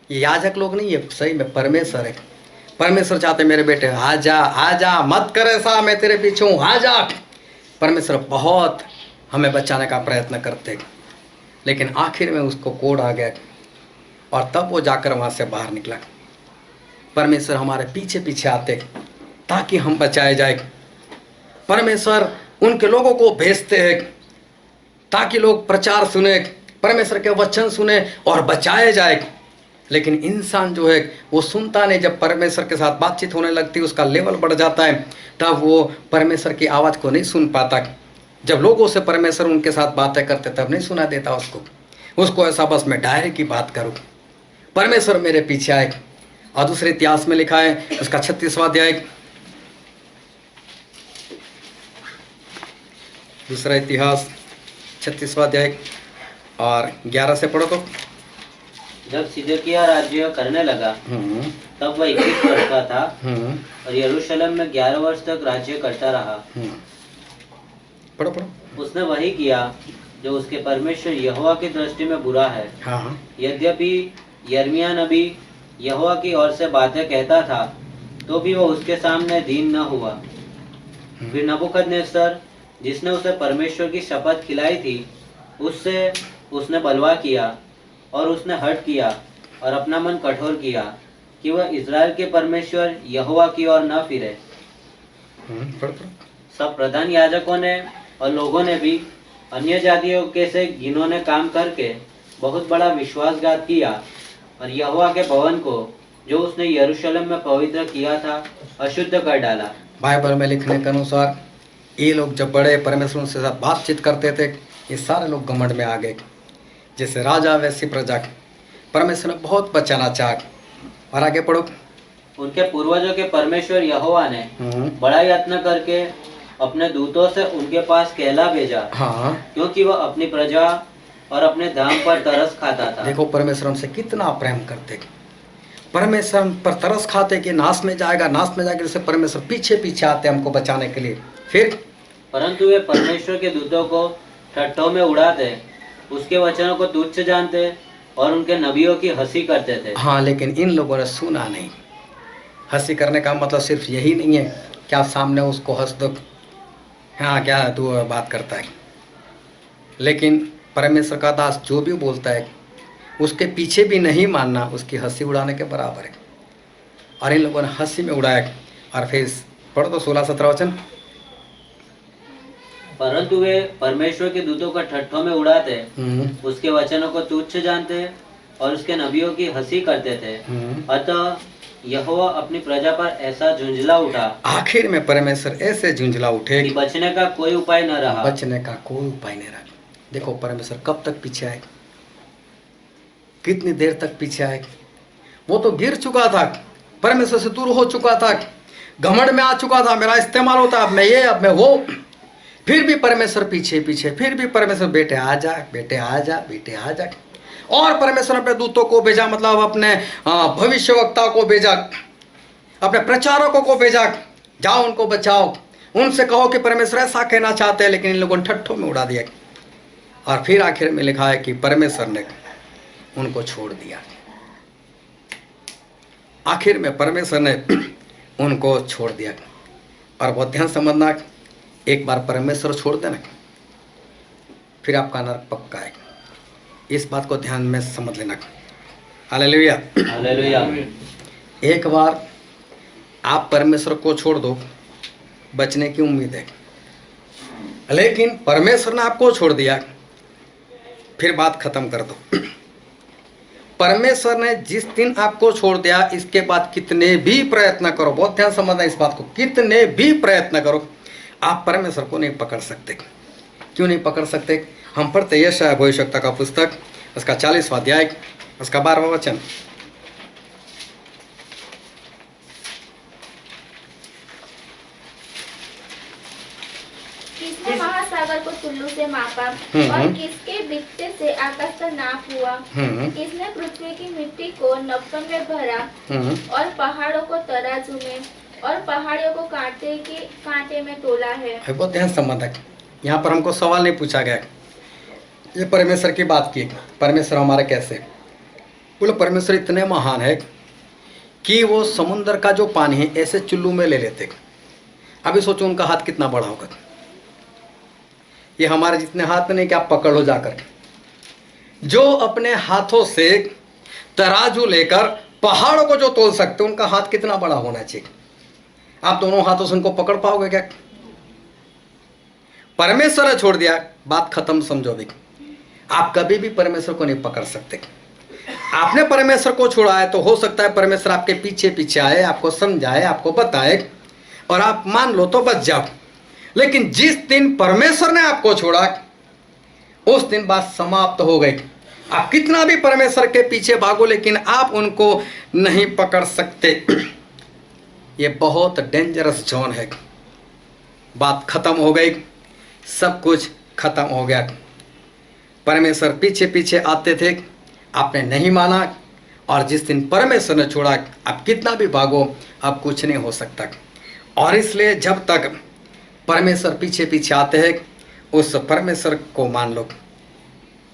ये याजक लोग नहीं, ये सही में परमेश्वर है। परमेश्वर चाहते मेरे बेटे आ जा, मत कर ऐसा, मैं तेरे पीछे हूँ, आ जा। परमेश्वर बहुत हमें बचाने का प्रयत्न करते, लेकिन आखिर में उसको कोड आ गया और तब वो जाकर वहाँ से बाहर निकला। परमेश्वर हमारे पीछे पीछे आते ताकि हम बचाए जाए। परमेश्वर उनके लोगों को भेजते हैं ताकि लोग प्रचार सुने, परमेश्वर के वचन सुने और बचाए जाए। लेकिन इंसान जो है वो सुनता नहीं। जब परमेश्वर के साथ बातचीत होने लगती है, उसका लेवल बढ़ जाता है, तब वो परमेश्वर की आवाज़ को नहीं सुन पाता। जब लोगों से परमेश्वर उनके साथ बातें करते तब नहीं सुना देता उसको ऐसा बस मैं डायरे की बात करूँ। परमेश्वर मेरे पीछे आए। और दूसरे इतिहास में लिखा है उसका 36वां अध्याय, दूसरा इतिहास 36वां अध्याय और 11 से पढ़ो तो। जब सिदकिय्याह राज्य करने लगा तब वह 21 वर्ष का था और यरूशलेम में 11 वर्ष तक राज्य करता रहा। पढ़ो पढ़ो। उसने वही किया जो उसके परमेश्वर यहोवा की दृष्टि में बुरा है। हाँ। यद्यपि यिर्मयाह नबी यहोवा की ओर से बातें कहता था तो भी वो उसके सामने दीन न हुआ। फिर नबूकदनेस्सर जिसने उसे परमेश्वर की शपथ खिलाई थी उससे उसने बलवा किया और उसने हठ किया और अपना मन कठोर किया कि वह इज़राइल के परमेश्वर यहोवा की ओर न फिरे। सब प्रधान याजकों ने और लोगों ने भी अन्य जातियों के से घिनौने काम करके बहुत बड़ा विश्वासघात किया और यहोवा के भवन को जो उसने यरूशलेम में पवित्र किया था अशुद्ध कर डाला। बाइबल में लिखने के अनुसार ये लोग जब बड़े परमेश्वर से साथ बातचीत करते थे, ये सारे लोग घमंड में आ गए। जैसे राजा वैसी प्रजा, परमेश्वर ने बहुत बचाना चाहा। और आगे पढ़ो। उनके पूर्वजों के परमेश्वर यहोवा ने बड़ा यत्न करके अपने दूतों से उनके पास कहला भेजा। हाँ। क्योंकि वह अपनी प्रजा और अपने धाम पर तरस खाता था। देखो परमेश्वर हमसे कितना प्रेम करते, परमेश्वर पर तरस खाते कि नाश में जाएगा नाश में जाएगा, इससे परमेश्वर पीछे पीछे आते हमको बचाने के लिए। फिर परंतु वे परमेश्वर के दूतों को ठट्ठों में उड़ाते, उसके वचनों को तुच्छ जानते और उनके नबियों की हंसी करते थे। हाँ, लेकिन इन लोगों ने सुना नहीं। हंसी करने का मतलब सिर्फ यही नहीं है क्या सामने उसको हंस दो, हाँ क्या तू बात करता है, लेकिन परमेश्वर का दास जो भी बोलता है उसके पीछे भी नहीं मानना उसकी हंसी उड़ाने के बराबर है। और इन लोगों ने हंसी में उड़ाया। और फिर पढ़ो तो 16-17 वचन। परंतु वे परमेश्वर के दूतों को ठट्ठों में उड़ाते, उसके वचनों को तुच्छ जानते और उसके नबियों की हंसी करते थे। अतः यहोवा अपनी प्रजा पर ऐसा झुंझला उठा, आखिर में परमेश्वर ऐसे झुंझला उठे कि बचने का कोई उपाय न रहा। बचने का कोई उपाय नहीं रहा। देखो परमेश्वर कब तक पीछे आए, कितनी देर तक पीछे आए। वो तो गिर चुका था, परमेश्वर से दूर हो चुका था, घमंड में आ चुका था, मेरा इस्तेमाल होता, अब मैं ये अब मैं वो। फिर भी परमेश्वर पीछे पीछे, फिर भी परमेश्वर बेटे आ जा बेटे आ जा बेटे आ जा। और परमेश्वर अपने दूतों को भेजा, मतलब अपने भविष्यवक्ताओं को भेजा, अपने प्रचारकों को भेजा, जाओ उनको बचाओ, उनसे कहो कि परमेश्वर ऐसा कहना चाहते हैं, लेकिन इन लोगों ने ठट्ठों में उड़ा दिया। और फिर आखिर में लिखा है कि परमेश्वर ने उनको छोड़ दिया। आखिर में परमेश्वर ने उनको छोड़ दिया। और बहुत ध्यान समझना, एक बार परमेश्वर छोड़ देना फिर आपका नरक पक्का है। इस बात को ध्यान में समझ लेना। Hallelujah hallelujah. एक बार आप परमेश्वर को छोड़ दो, बचने की उम्मीद है, लेकिन परमेश्वर ने आपको छोड़ दिया, फिर बात खत्म कर दो। परमेश्वर ने जिस दिन आपको छोड़ दिया, इसके बाद कितने भी प्रयत्न करो, बहुत ध्यान समझना इस बात को, कितने भी प्रयत्न करो, आप परमेश्वर को नहीं पकड़ सकते। क्यों नहीं पकड़ सकते? हम पढ़ते यशायाह भविष्यवक्ता का पुस्तक, उसका 40वां अध्याय, उसका 12वां वचन। किसने महासागर को टुल्लू से मापा और किसके बित्ते से आकाश का नाप हुआ? किसने पृथ्वी की मिट्टी को नप्पन में भरा और पहाड़ों को तराजू में और पहाड़ियों को कांटे में तोला है? बहुत ध्यान संबंधक, यहाँ पर हमको सवाल नहीं पूछा गया, ये परमेश्वर की बात की। परमेश्वर हमारा कैसे? बोलो परमेश्वर इतने महान है कि वो समुद्र का जो पानी है ऐसे चुल्लू में ले लेते। अभी सोचो उनका हाथ कितना बड़ा होगा। ये हमारे जितने हाथ में नहीं कि आप पकड़ लो जाकर। जो अपने हाथों से तराजू लेकर पहाड़ों को जो तोल सकते, उनका हाथ कितना बड़ा होना चाहिए। आप दोनों हाथों से उनको पकड़ पाओगे क्या? परमेश्वर ने छोड़ दिया, बात खत्म, समझो। भी आप कभी भी परमेश्वर को नहीं पकड़ सकते। आपने परमेश्वर को छोड़ा है तो हो सकता है परमेश्वर आपके पीछे पीछे आए, आपको समझाए, आपको बताए और आप मान लो तो बच जाओ। लेकिन जिस दिन परमेश्वर ने आपको छोड़ा, उस दिन बात समाप्त हो गई। आप कितना भी परमेश्वर के पीछे भागो, लेकिन आप उनको नहीं पकड़ सकते। ये बहुत डेंजरस जोन है। बात खत्म हो गई, सब कुछ खत्म हो गया। परमेश्वर पीछे पीछे आते थे, आपने नहीं माना, और जिस दिन परमेश्वर ने छोड़ा, आप कितना भी भागो, अब कुछ नहीं हो सकता। और इसलिए जब तक परमेश्वर पीछे पीछे आते हैं, उस परमेश्वर को मान लो।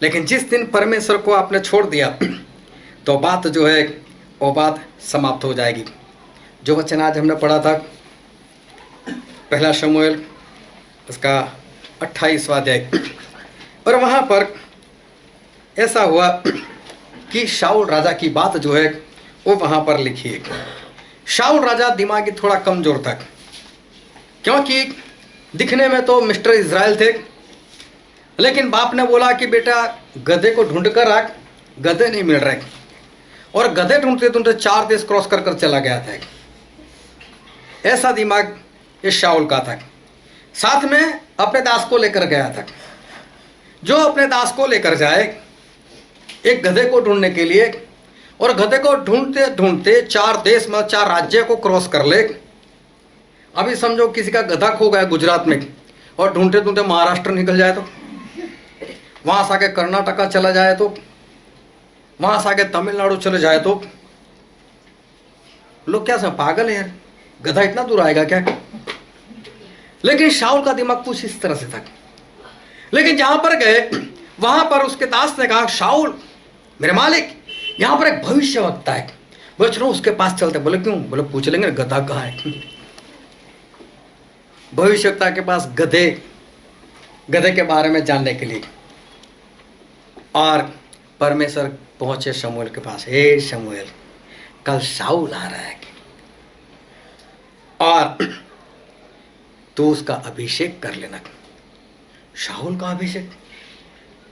लेकिन जिस दिन परमेश्वर को आपने छोड़ दिया, तो बात जो है वो बात समाप्त हो जाएगी। जो वचन आज हमने पढ़ा था, पहला शमूएल उसका 28वां अध्याय, और वहाँ पर ऐसा हुआ कि शाऊल राजा की बात जो है वो वहाँ पर लिखी है। शाऊल राजा दिमागी थोड़ा कमजोर था, क्योंकि दिखने में तो मिस्टर इज़राइल थे, लेकिन बाप ने बोला कि बेटा गधे को ढूंढ कर रख, गधे नहीं मिल रहे, और गधे ढूंढते ढूंढते 4 देश क्रॉस कर कर चला गया था। ऐसा दिमाग इस शाऊल का था। साथ में अपने दास को लेकर गया था। जो अपने दास को लेकर जाए एक गधे को ढूंढने के लिए, और गधे को ढूंढते ढूंढते 4 देश में 4 राज्य को क्रॉस कर ले। अभी समझो किसी का गधा खो गया गुजरात में, और ढूंढते ढूंढते महाराष्ट्र निकल जाए तो, वहाँ से आके कर्नाटका चला जाए तो, वहाँ से आके तमिलनाडु चले जाए तो, लोग क्या समझ, पागल है यार, गधा इतना दूर आएगा क्या? लेकिन शाऊल का दिमाग कुछ इस तरह से था। लेकिन जहाँ पर गए, वहाँ पर उसके दास ने कहा, शाऊल मेरे मालिक, यहाँ पर एक भविष्यवक्ता है, बोले चलो उसके पास चलते। बोले क्यों? बोले पूछ लेंगे गधा कहाँ है। भविष्यवक्ता के पास गधे के बारे में जानने के लिए। और परमेश्वर पहुंचे शमूएल के पास। हे शमूएल, कल शाऊल आ रहा है और तू उसका अभिषेक कर लेना। शाऊल का अभिषेक?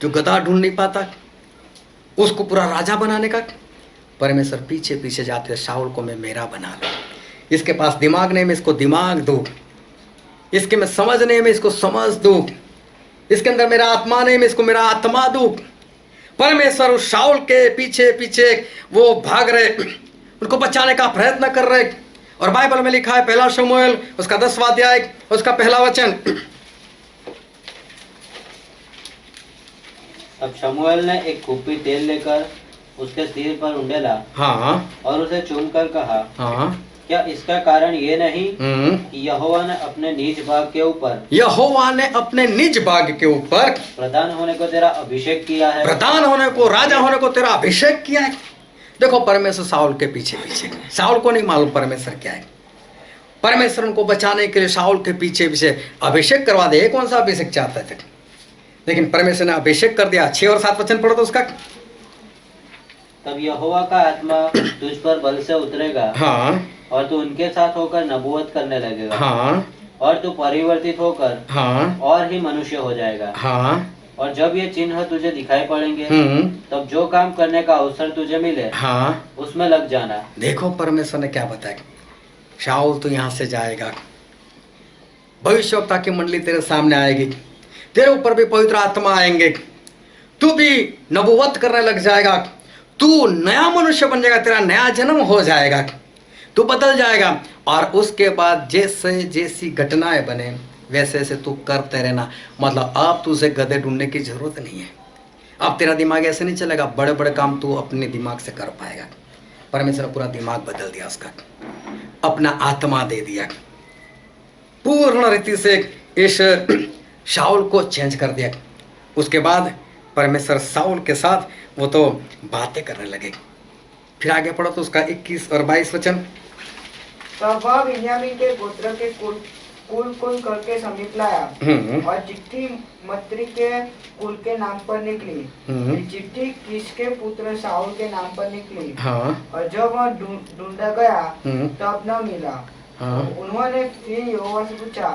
जो गधा ढूंढ नहीं पाता, उसको पूरा राजा बनाने का? परमेश्वर पीछे पीछे जाते, शाऊल को मैं मेरा बना लूं। इसके पास दिमाग नहीं, मैं इसको दिमाग दूं। इसके में समझ नहीं, मैं इसको समझ दूं। इसके अंदर मेरा आत्मा नहीं, मैं इसको मेरा आत्मा दूं। परमेश्वर उस शाऊल के पीछे पीछे वो भाग रहे, उनको बचाने का प्रयत्न कर रहे। और बाइबल में लिखा है, पहला शमूएल उसका 10वां अध्याय उसका पहला वचन। अब शमूएल ने एक कुप्पी तेल लेकर उसके सिर पर उंडेला, हाँ, और उसे चूमकर कहा, हाँ, क्या इसका कारण ये नहीं कि यहोवा ने अपने निज भाग के ऊपर प्रधान होने को तेरा अभिषेक किया है, प्रधान होने को, राजा होने को तेरा अभिषेक किया है। देखो परमेश्वर शाऊल के पीछे पीछे, शाऊल को नहीं मालूम परमेश्वर क्या है। परमेश्वर उनको बचाने के लिए शाऊल के पीछे पीछे अभिषेक करवा दे। कौन सा अभिषेक चाहते थे? लेकिन परमेश्वर ने अभिषेक कर दिया। 6 और 7 वचन पढ़ो तो उसका। तब यहोवा का आत्मा तुझ पर बल से उतरेगा, हाँ, और तू उनके साथ होकर नबूवत करने लगेगा, हाँ, और तू परिवर्तित होकर हाँ, और ही मनुष्य हो जाएगा। हाँ, और जब ये चिन्ह तुझे दिखाई पड़ेंगे, तब जो काम करने का अवसर तुझे मिले, हाँ, उसमें लग जाना। देखो परमेश्वर ने क्या बताया, शाऊल तो यहाँ से जाएगा, भविष्यवक्ता की मंडली तेरे सामने आएगी, तेरे ऊपर भी पवित्र आत्मा आएंगे, तू भी नबूवत करने लग जाएगा, तू नया मनुष्य बन जाएगा, तेरा नया जन्म हो जाएगा, तू बदल जाएगा। और उसके बाद जैसे जैसी घटनाएं बने वैसे वैसे तू करते रहना। मतलब अब तुझे गधे ढूंढने की जरूरत नहीं है। अब तेरा दिमाग ऐसे नहीं चलेगा, बड़े बड़े काम तू अपने दिमाग से कर पाएगा। परमेश्वर ने पूरा दिमाग बदल दिया उसका, अपना आत्मा दे दिया, पूर्ण रीति से इस शाऊल को चेंज कर दिया। उसके बाद परमेश्वर साउल के साथ वो तो बातें करने लगे। फिर आगे पढ़ो तो उसका 21 और 22 वचन। तब वह बिन्यामीन के गोत्र के कुल करके समीप लाया और चिट्ठी मत्री के कुल के नाम पर निकली। चिट्ठी किसके पुत्र साउल के नाम पर निकली। हाँ। और जब वह ढूंढा गया तब न मिला। हाँ। उन्होंने फिर यहोवा से पूछा,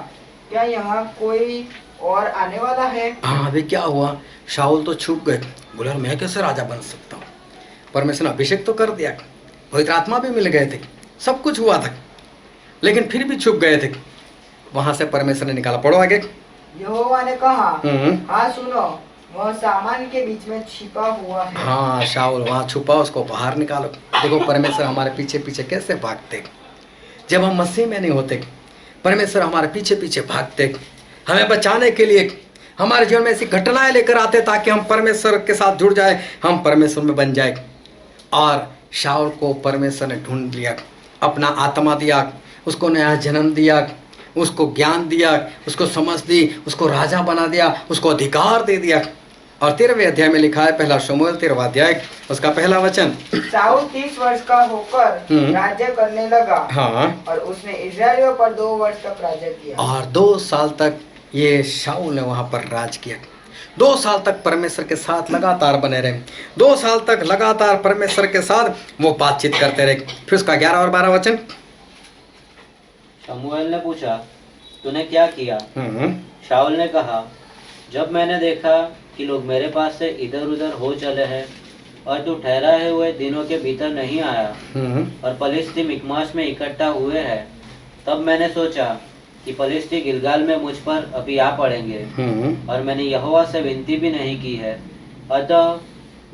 क्या यहाँ कोई और आने वाला है। हाँ, अभी क्या हुआ, शाऊल तो छुप गए। बोला मैं कैसे राजा बन सकता हूँ। परमेश्वर ने अभिषेक तो कर दिया, पवित्र आत्मा भी मिल गए थे, सब कुछ हुआ था, लेकिन फिर भी छुप गए थे। वहां से परमेश्वर ने निकाला। पढ़ो आगे। यहोवा ने कहा, हाँ सुनो, वह सामान के बीच में छिपा हुआ है। हाँ, शाऊल वहां छुपा, उसको बाहर निकालो। देखो परमेश्वर हमारे पीछे पीछे कैसे भागते। जब हम मसीह में नहीं होते, परमेश्वर हमारे पीछे पीछे भागते, हमें बचाने के लिए हमारे जीवन में ऐसी घटनाएं लेकर आते ताकि हम परमेश्वर के साथ जुड़ जाए, हम परमेश्वर में बन जाए। और शाऊल को परमेश्वर ने ढूंढ लिया, अपना आत्मा दिया, उसको नया जन्म दिया, उसको ज्ञान दिया, उसको समझ दी, उसको राजा बना दिया, उसको अधिकार दे दिया। और 13वें अध्याय में लिखा है, पहला शमूएल 13वां अध्याय उसका पहला वचन। शाऊल 30 वर्ष का होकर राज्य करने लगा। हाँ। और उसने इस्राएलियों पर 2 वर्ष तक राज्य किया। और 2 साल तक ये शाऊल ने वहां पर राज किया। 2 साल तक परमेश्वर के साथ लगातार बने रहे, 2 साल तक लगातार परमेश्वर के साथ वो बातचीत करते रहे। फिर उसका 11 और 12 वचन। शमूएल ने पूछा, तूने क्या किया। शाऊल ने कहा, जब मैंने देखा कि लोग मेरे पास से इधर उधर हो चले हैं और तू ठहराए हुए दिनों के भीतर नहीं आया और फलिस्ती मिकमाश में इकट्ठा हुए हैं, तब मैंने सोचा कि फलिस्ती गिलगाल में मुझ पर अभी आ पड़ेंगे। और मैंने यहोवा से विनती भी नहीं की है, अतः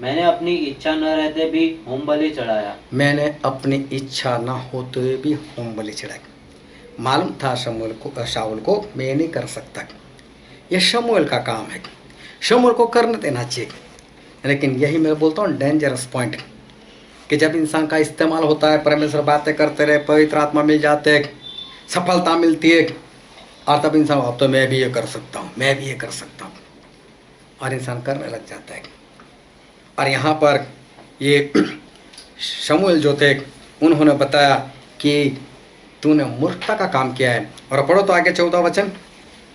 मैंने अपनी इच्छा न रहते भी होम बलि चढ़ाया। मैंने अपनी इच्छा न होते हुए भी होम बलि चढ़ाया। मालूम था शाऊल को मैं नहीं कर सकता, ये शमूएल का काम है, शमूएल को करने देना चाहिए। लेकिन यही मैं बोलता हूँ डेंजरस पॉइंट, कि जब इंसान का इस्तेमाल होता है, परमेश्वर बातें करते रहे, पवित्र आत्मा मिल जाते है, सफलता मिलती है, और तब इंसान अब तो मैं भी ये कर सकता हूँ, मैं भी ये कर सकता हूँ, और इंसान करने लग जाता है। और यहाँ पर ये शमूएल जो थे उन्होंने बताया कि तूने मूर्खता का काम किया है। और पढ़ो तो आगे 14 वचन।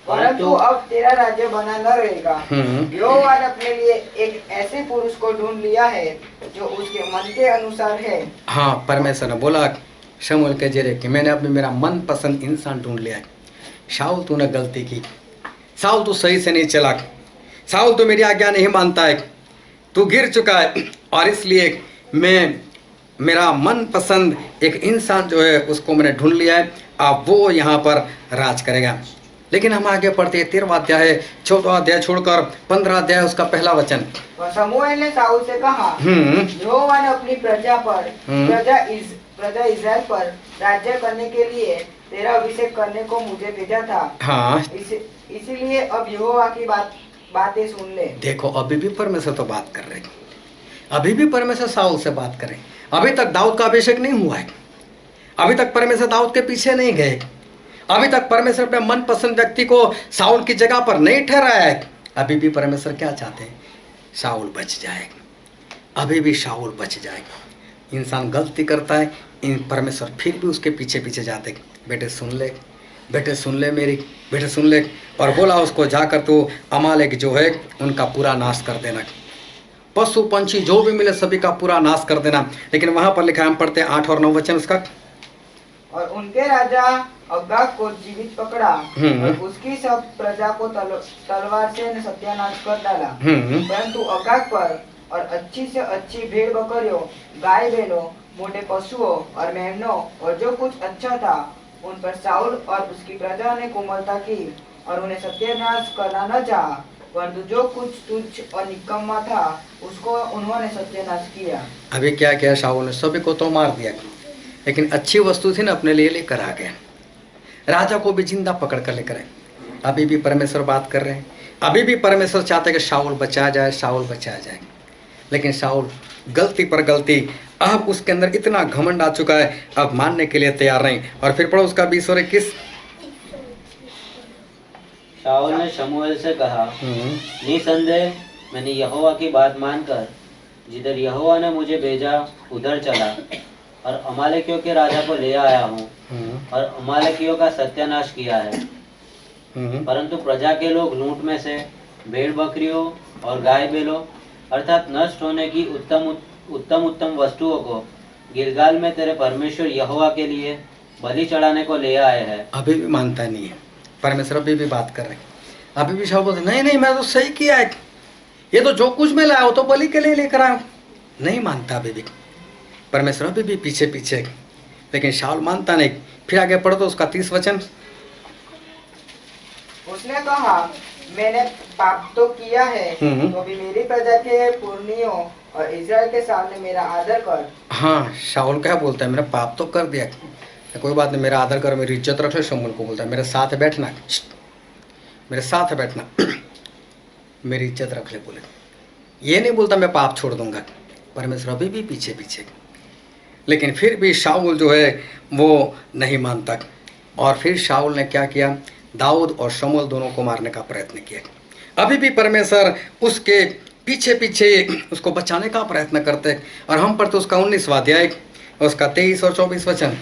परंतु अब तेरा राज्य बना न रहेगा। यहोवा ने अपने लिए एक ऐसे पुरुष को ढूंढ लिया है जो उसके मन के अनुसार है। हाँ, परमेश्वर ने बोला शमूएल के जरिए कि मैंने अपने मेरा मनपसंद इंसान ढूंढ लिया है। शाऊल तूने गलती की, शाऊल तू सही से नहीं चला, शाऊल तू मेरी आज्ञा नहीं मानता है, तू गिर चुका है, और इसलिए मैं मेरा मनपसंद एक इंसान जो है उसको मैंने ढूंढ लिया है, अब वो यहाँ पर राज करेगा। लेकिन हम आगे पढ़ते हैं 13वां अध्याय 14वां अध्याय छोड़कर 15 अध्याय उसका पहला वचन। शमूएल ने शाऊल से कहा, यहोवा ने अपनी प्रजा पर प्रजा इस्राएल पर राज्य करने के लिए तेरा अभिषेक करने को मुझे भेजा था। हाँ, इसीलिए अब यहोवा की बातें सुन ले। देखो अभी भी परमेश्वर तो बात कर रहे, अभी भी परमेश्वर शाऊल से बात करें। अभी तक दाऊद का अभिषेक नहीं हुआ है, अभी तक परमेश्वर दाऊद के पीछे नहीं गए, अभी तक परमेश्वर अपने मनपसंद व्यक्ति को शाऊल की जगह पर नहीं ठहराया है। अभी भी परमेश्वर क्या चाहते हैं, शाऊल बच जाए, अभी भी शाऊल बच जाए। इंसान गलती करता है, इन परमेश्वर फिर भी उसके पीछे पीछे जाते, बेटे सुन ले, बेटे सुन ले मेरी, बेटे सुन ले। और बोला उसको जाकर तो अमालेक जो है उनका पूरा नाश कर देना, पशु पंछी जो भी मिले सभी का पूरा नाश कर देना। लेकिन वहां पर लिखा है, हम पढ़ते हैं 8 और 9 वचन उसका। और उनके राजा अगाग को जीवित पकड़ा और उसकी सब प्रजा को तलवार से सत्यानाश कर डाला। परंतु अगाग पर और अच्छी से अच्छी भेड़ बकरियों, गाय बैलों, मोटे पशुओं और मेमनों और जो कुछ अच्छा था उन पर शाऊल और उसकी प्रजा ने कोमलता की और उन्हें सत्यानाश करना न चाहा, परंतु जो कुछ तुच्छ और निकम्मा था उसको उन्होंने सत्यानाश किया। अभी क्या किया शाऊल ने? सभी को तो मार दिया, लेकिन अच्छी वस्तु थी ना अपने लिए लेकर आ गया। राजा को भी जिंदा पकड़ कर लेकर आए। अभी भी परमेश्वर बात कर रहे हैं, अभी भी परमेश्वर चाहते हैं कि शाऊल बचा जाए, शाऊल बचा जाए। लेकिन शाऊल गलती पर गलती, अब उसके अंदर इतना घमंड आ चुका है, अब मानने के लिए तैयार नहीं। और फिर पढ़ो उसका 20 और 21। शाऊल ने शमूएल से कहा, निसंदेह मैंने यहोवा की बात मानकर जिधर यहोवा ने मुझे भेजा उधर चला और अमालेकियों के राजा को ले आया हूँ और अमालेकियों का सत्यानाश किया है। परंतु प्रजा के लोग लूट में से भेड़ बकरियों और गाय बैलों अर्थात नष्ट होने की उत्तम वस्तुओं को गिलगाल में तेरे परमेश्वर यहोवा के लिए बलि चढ़ाने को ले आए हैं। अभी भी मानता नहीं है। परमेश्वर अभी भी बात कर रहे हैं। अभी भी शाऊल बोलते नहीं नहीं, मैं तो सही किया है, ये तो जो कुछ मैं लाया वो तो बलि के लिए लेकर आया। नहीं मानता अभी भी। परमेश्वर अभी भी पीछे पीछे, लेकिन शाऊल मानता नहीं। फिर आगे पढ़ो तो उसका 30 वचन। उसने कहा, मैंने पाप तो किया है, तो भी मेरी प्रजा के पुरनियों और इस्राएल के सामने मेरा आदर कर। हाँ, शाऊल क्या बोलता है? मैंने पाप तो कर दिया, कोई बात नहीं, मेरा आदर कर, मेरी इज्जत रख ले। शमूएल को बोलता है मेरे साथ बैठना, मेरे साथ बैठना, मेरी इज्जत रख ले। बोले ये नहीं बोलता मैं पाप छोड़ दूंगा। परमेश्वर अभी भी पीछे पीछे, लेकिन फिर भी शाऊल जो है वो नहीं मानता। और फिर शाऊल ने क्या किया? दाऊद और शमूएल दोनों को मारने का प्रयत्न किया। अभी भी परमेश्वर उसके पीछे पीछे उसको बचाने का प्रयत्न करते। और हम पढ़ते उसका 19वां अध्याय, उसका 23 और 24 वचन।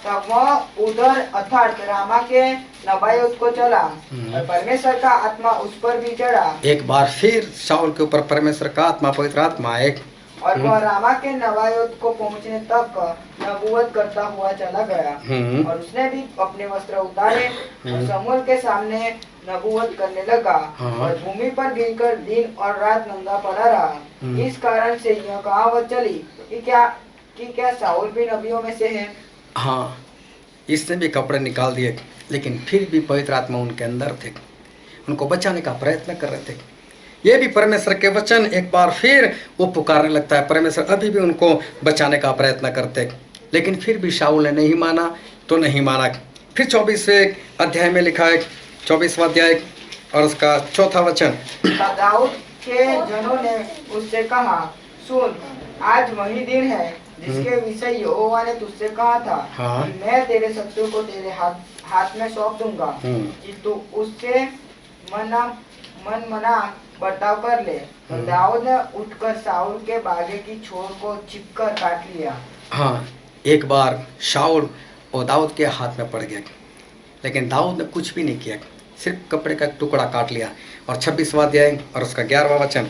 तब वह उधर अर्थात रामा के नबायोत को चला और परमेश्वर का आत्मा उस पर भी चढ़ा। एक बार फिर शाऊल के ऊपर परमेश्वर का आत्मा, पवित्र आत्मा आए, और वह रामा के नबायोत को पहुंचने तक नबूवत करता हुआ चला गया। और उसने भी अपने वस्त्र उतारे और शमूएल के सामने नबूवत करने लगा। और भूमि पर गिरकर दिन और रात नंगा पड़ा रहा। इस कारण से यह कहावत चली कि क्या शाऊल भी नबियों में से है। हाँ, इसने भी कपड़े निकाल दिए, लेकिन फिर भी पवित्र आत्मा उनके अंदर थे, उनको बचाने का प्रयत्न कर रहे थे। ये भी परमेश्वर के वचन एक बार फिर वो पुकारने लगता है। परमेश्वर अभी भी उनको बचाने का प्रयत्न करते, लेकिन फिर भी शाऊल ने नहीं माना तो नहीं माना। फिर 24वें अध्याय में लिखा है, 24वां अध्याय और उसका 4था वचन। दाऊद के जनों ने उससे कहा, सुन, आज वही दिन है जिसके विषय यहोवा ने तुझसे कहा था कि मैं तेरे शत्रु को तेरे हाथ में सौंप दूंगा कि तू उससे मन मना बर्ताव कर ले। तो दाऊद ने उठकर शाऊल के बागे की छोर को चिपकर काट लिया। हाँ, एक बार शाऊल और दाऊद के हाथ में पड़ गया, लेकिन दाऊद ने कुछ भी नहीं किया, सिर्फ कपड़े का टुकड़ा काट लिया। और 26वां अध्याय और उसका 11वां वचन।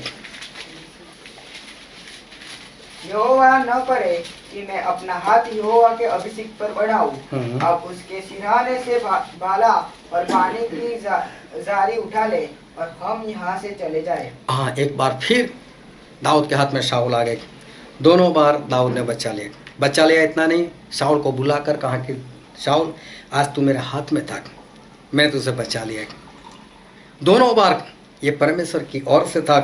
यहोवा न करे कि मैं अपना हाथ यहोवा के अभिषेक पर बढ़ाऊं। अब उसके सिरहाने से भाला और पानी की जारी उठा ले और हम यहाँ से चले जाए। हाँ, एक बार फिर दाऊद के हाथ में शाऊल आ गए। दोनों बार दाऊद ने बचा लिया। इतना नहीं, शाऊल को बुलाकर कहा कि शाऊल, आज तू मेरे हाथ में था, मैंने तुझे बचा लिया। दोनों बार ये परमेश्वर की ओर से था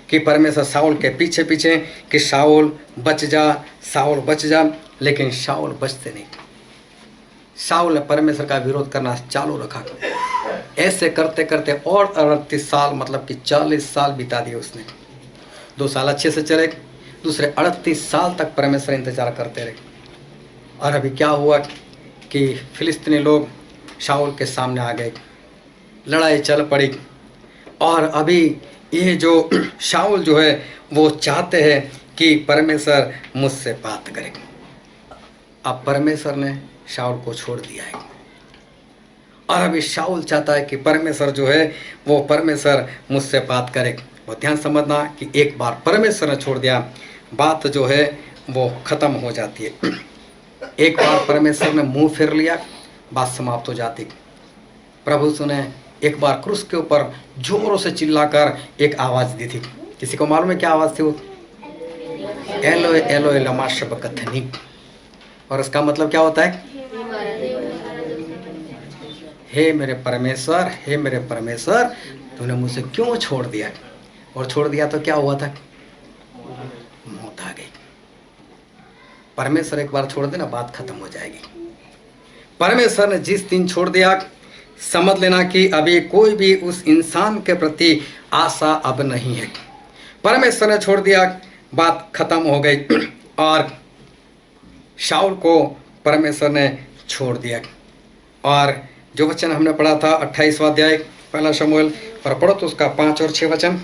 कि परमेश्वर शाऊल के पीछे पीछे कि शाऊल बच जा, शाऊल बच जा, लेकिन शाऊल बचते नहीं। शाऊल ने परमेश्वर का विरोध करना चालू रखा। ऐसे करते करते और 38 साल, मतलब कि 40 साल बिता दिए उसने। 2 साल अच्छे से चले, दूसरे 38 साल तक परमेश्वर इंतजार करते रहे। और अभी क्या हुआ कि फिलिस्तीनी लोग शाऊल के सामने आ गए, लड़ाई चल पड़ी। और अभी ये जो शाऊल जो है वो चाहते हैं कि परमेश्वर मुझसे बात करे। अब परमेश्वर ने शाऊल को छोड़ दिया है, और अभी शाऊल चाहता है कि परमेश्वर जो है वो परमेश्वर मुझसे बात करे। और ध्यान समझना कि एक बार परमेश्वर ने छोड़ दिया, बात जो है वो ख़त्म हो जाती है। एक बार परमेश्वर ने मुंह फेर लिया, बात समाप्त हो जाती। प्रभु सुने एक बार क्रूस के ऊपर जोरों से चिल्लाकर एक आवाज़ दी थी। किसी को मालूम है क्या आवाज़ थी वो? एलोए एलोए लमा शबक्तनी। और इसका मतलब क्या होता है? हे मेरे परमेश्वर, तूने मुझे क्यों छोड़ दिया? और छोड़ दिया तो क्या हुआ था? मौत आ गई। परमेश्वर एक बार छोड़ देना, बात खत्म हो जाएगी। परमेश्वर ने जिस दिन छोड़ दिया, समझ लेना कि अभी कोई भी उस इंसान के प्रति आशा अब नहीं है। परमेश्वर ने छोड़ दिया, बात खत्म हो गई। और शाऊल को परमेश्वर ने छोड़ दिया। और जो वचन हमने पढ़ा था 28वां अध्याय 1 शमूएल, और पढ़ो तो उसका 5 और 6 वचन।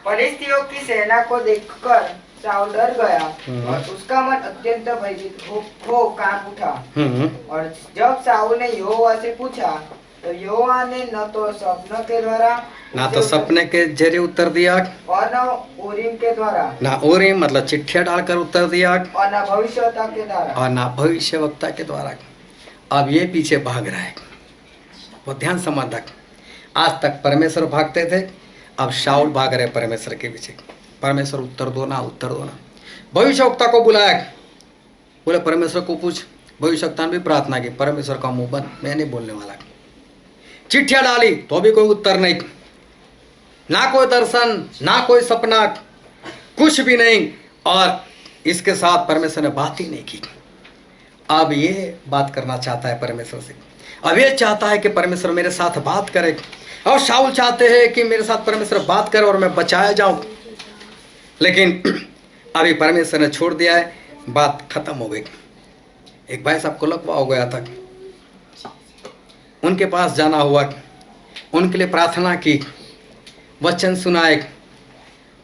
फलिस्तियों की सेना को देखकर शाऊल डर गया और उसका मन अत्यंत भयभीत हो कांप उठा। और जब शाऊल ने यहोवा से पूछा तो यहोवा ने न तो स्वप्न के द्वारा, ना तो सपने के जरिए उत्तर दिया, और न उरीम के द्वारा, ना उरीम मतलब चिट्ठियां डालकर उत्तर दिया, और न भविष्यवक्ता के द्वारा, और ना भविष्यवक्ता के द्वारा। अब ये पीछे भाग रहा है। वो ध्यान समझ, आज तक परमेश्वर भागते थे, अब शाऊल भाग रहे परमेश्वर के पीछे। परमेश्वर उत्तर दो ना। भविष्यवक्ता को बुलाया, बोले परमेश्वर को पूछ। भविष्यवक्ता ने भी प्रार्थना की, परमेश्वर का मुंह बंद, मैं नहीं बोलने वाला। चिट्ठियां डाली तो भी कोई उत्तर नहीं, ना कोई दर्शन, ना कोई सपना, कुछ भी नहीं। और इसके साथ परमेश्वर ने बात ही नहीं की। अब ये बात करना चाहता है परमेश्वर से, अब ये चाहता है कि परमेश्वर मेरे साथ बात करे। और शाऊल चाहते हैं कि मेरे साथ परमेश्वर बात करे और मैं बचाया जाऊं, लेकिन अभी परमेश्वर ने छोड़ दिया है, बात खत्म हो गई। एक भाई साहब को लकवा हो गया था, उनके पास जाना हुआ, उनके लिए प्रार्थना की, वचन सुनाए,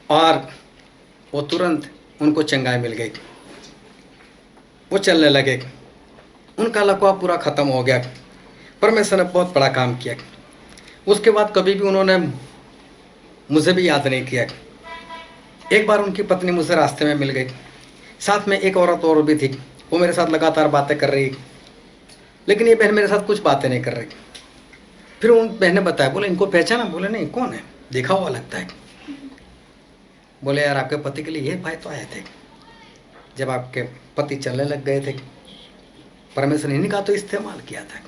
और वो तुरंत उनको चंगाई मिल गई, वो चलने लगे, उनका लकवा पूरा खत्म हो गया। परमेश्वर ने बहुत बड़ा काम किया। उसके बाद कभी भी उन्होंने मुझे भी याद नहीं किया। एक बार उनकी पत्नी मुझसे रास्ते में मिल गई, साथ में एक औरत और भी थी, वो मेरे साथ लगातार बातें कर रही, लेकिन ये बहन मेरे साथ कुछ बातें नहीं कर रही। फिर उन बहन ने बताया, बोले इनको पहचाना? बोले नहीं, कौन है, देखा हुआ लगता है। बोले यार आपके पति के लिए ये भाई तो आए थे, जब आपके पति चलने लग गए थे, परमेश्वर ने इन्हीं का तो इस्तेमाल किया था।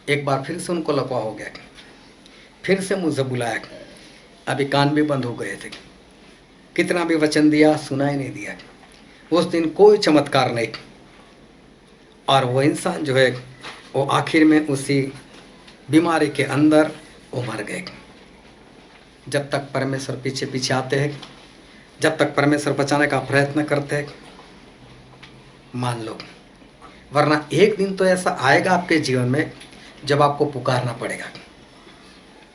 एक बार फिर से उनको लकवा हो गया, फिर से मुझे बुलाया, अभी कान भी बंद हो गए थे, कितना भी वचन दिया सुना ही नहीं दिया। उस दिन कोई चमत्कार नहीं, और वो इंसान जो है वो आखिर में उसी बीमारी के अंदर वो मर गए। जब तक परमेश्वर पीछे पीछे आते हैं, जब तक परमेश्वर बचाने का प्रयत्न करते हैं, मान लो, वरना एक दिन तो ऐसा आएगा आपके जीवन में जब आपको पुकारना पड़ेगा।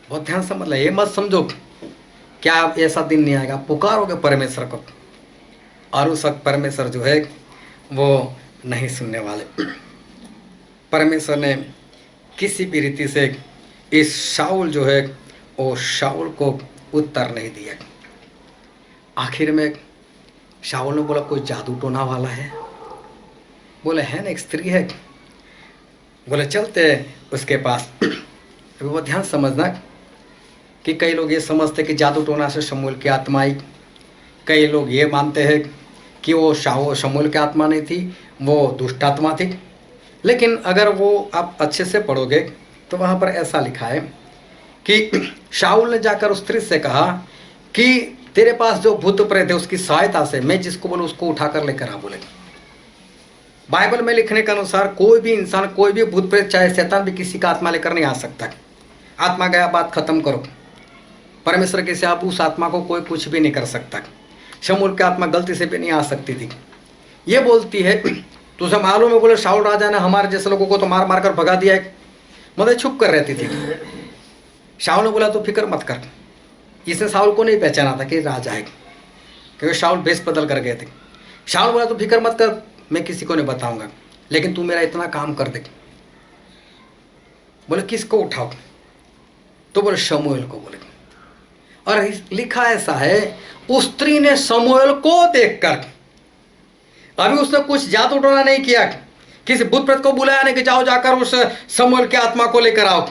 बहुत ध्यान से मतलब ये मत समझो क्या ऐसा दिन नहीं आएगा, पुकारोगे परमेश्वर को, और उस वक्त परमेश्वर जो है वो नहीं सुनने वाले। परमेश्वर ने किसी भी रीति से इस शाऊल जो है वो शाऊल को उत्तर नहीं दिया। आखिर में शाऊल ने बोला कोई जादू टोना वाला है? बोले है ना, एक स्त्री है। बोले चलते उसके पास। अभी वो ध्यान समझना कि कई लोग ये समझते कि जादू टोना से शमूएल की आत्मा आई, कई लोग ये मानते हैं कि वो शमूएल की आत्मा नहीं थी, वो दुष्ट आत्मा थी। लेकिन अगर वो आप अच्छे से पढ़ोगे तो वहाँ पर ऐसा लिखा है कि शाऊल ने जाकर उस स्त्री से कहा कि तेरे पास जो भूत प्रेत है उसकी सहायता से मैं जिसको बोलूँ उसको उठाकर लेकर आ। बोले बाइबल में लिखने के अनुसार कोई भी इंसान, कोई भी भूत प्रेत, चाहे शैतान भी किसी का आत्मा लेकर नहीं आ सकता। आत्मा गया, बात खत्म करो। परमेश्वर के से आप उस आत्मा को कोई कुछ भी नहीं कर सकता। शमूएल की आत्मा गलती से भी नहीं आ सकती थी। ये बोलती है तुझे मालूम है, बोले शाऊल राजा ने हमारे जैसे लोगों को तो मार मार कर भगा दिया है, मतलब छुप कर रहती थी। शाऊल ने बोला तो फिक्र मत कर। इसने शाऊल को नहीं पहचाना था कि राजा है, क्योंकि शाऊल भेष बदल कर गए थे। शाऊल बोला तो फिक्र मत कर, मैं किसी को नहीं बताऊंगा, लेकिन तू मेरा इतना काम कर दे। बोले किसको उठाओ? तो बोले शमूएल को। बोले और लिखा ऐसा है उस स्त्री ने शमूएल को देखकर, अभी उसने कुछ जादू टोना नहीं किया, किसी भूत प्रेत को बुलाया नहीं कि जाओ जाकर उस शमूएल की आत्मा को लेकर आओ,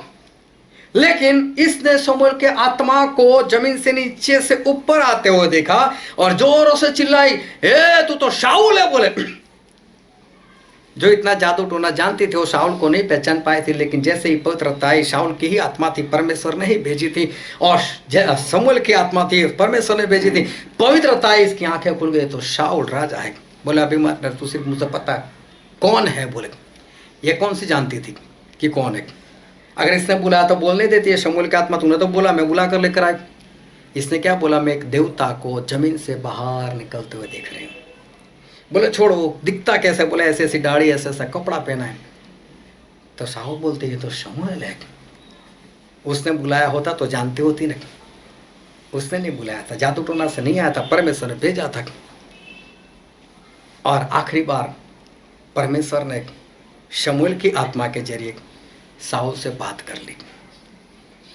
लेकिन इसने शमूएल के आत्मा को जमीन से नीचे से ऊपर आते हुए देखा और जोरों से चिल्लाई, ए तू तो शाऊल है। बोले जो इतना जादू टोना जानती थी वो शाऊल को नहीं पहचान पाए थे, लेकिन जैसे ही पवित्रता आई, शाऊल की ही आत्मा थी, परमेश्वर ने ही भेजी थी, और शमूएल की आत्मा थी, परमेश्वर ने भेजी थी, पवित्रता आई, इसकी आंखें खुल गई, तो शाऊल राजा है। बोले अभी मत डर, तू सिर्फ मुझे पता कौन है। बोले ये कौन सी जानती थी कि कौन है? अगर इसने बुलाया तो बोलने देती है, शमूएल की आत्मा, तूने तो बोला, मैं बुला कर लेकर आए। इसने क्या बोला? मैं एक देवता को जमीन से बाहर निकलते हुए देख रही हूँ। बोले छोड़ो, दिखता कैसे? बोले ऐसे ऐसी दाढ़ी, ऐसा ऐसा कपड़ा पहना है। तो शाऊल बोलते ये तो शमूएल है। उसने बुलाया होता तो जानती होती ना। उसने नहीं बुलाया था, जादू टोना से नहीं आया था, परमेश्वर ने भेजा था। और आखिरी बार परमेश्वर ने शमूएल की आत्मा के जरिए शाऊल से बात कर ली।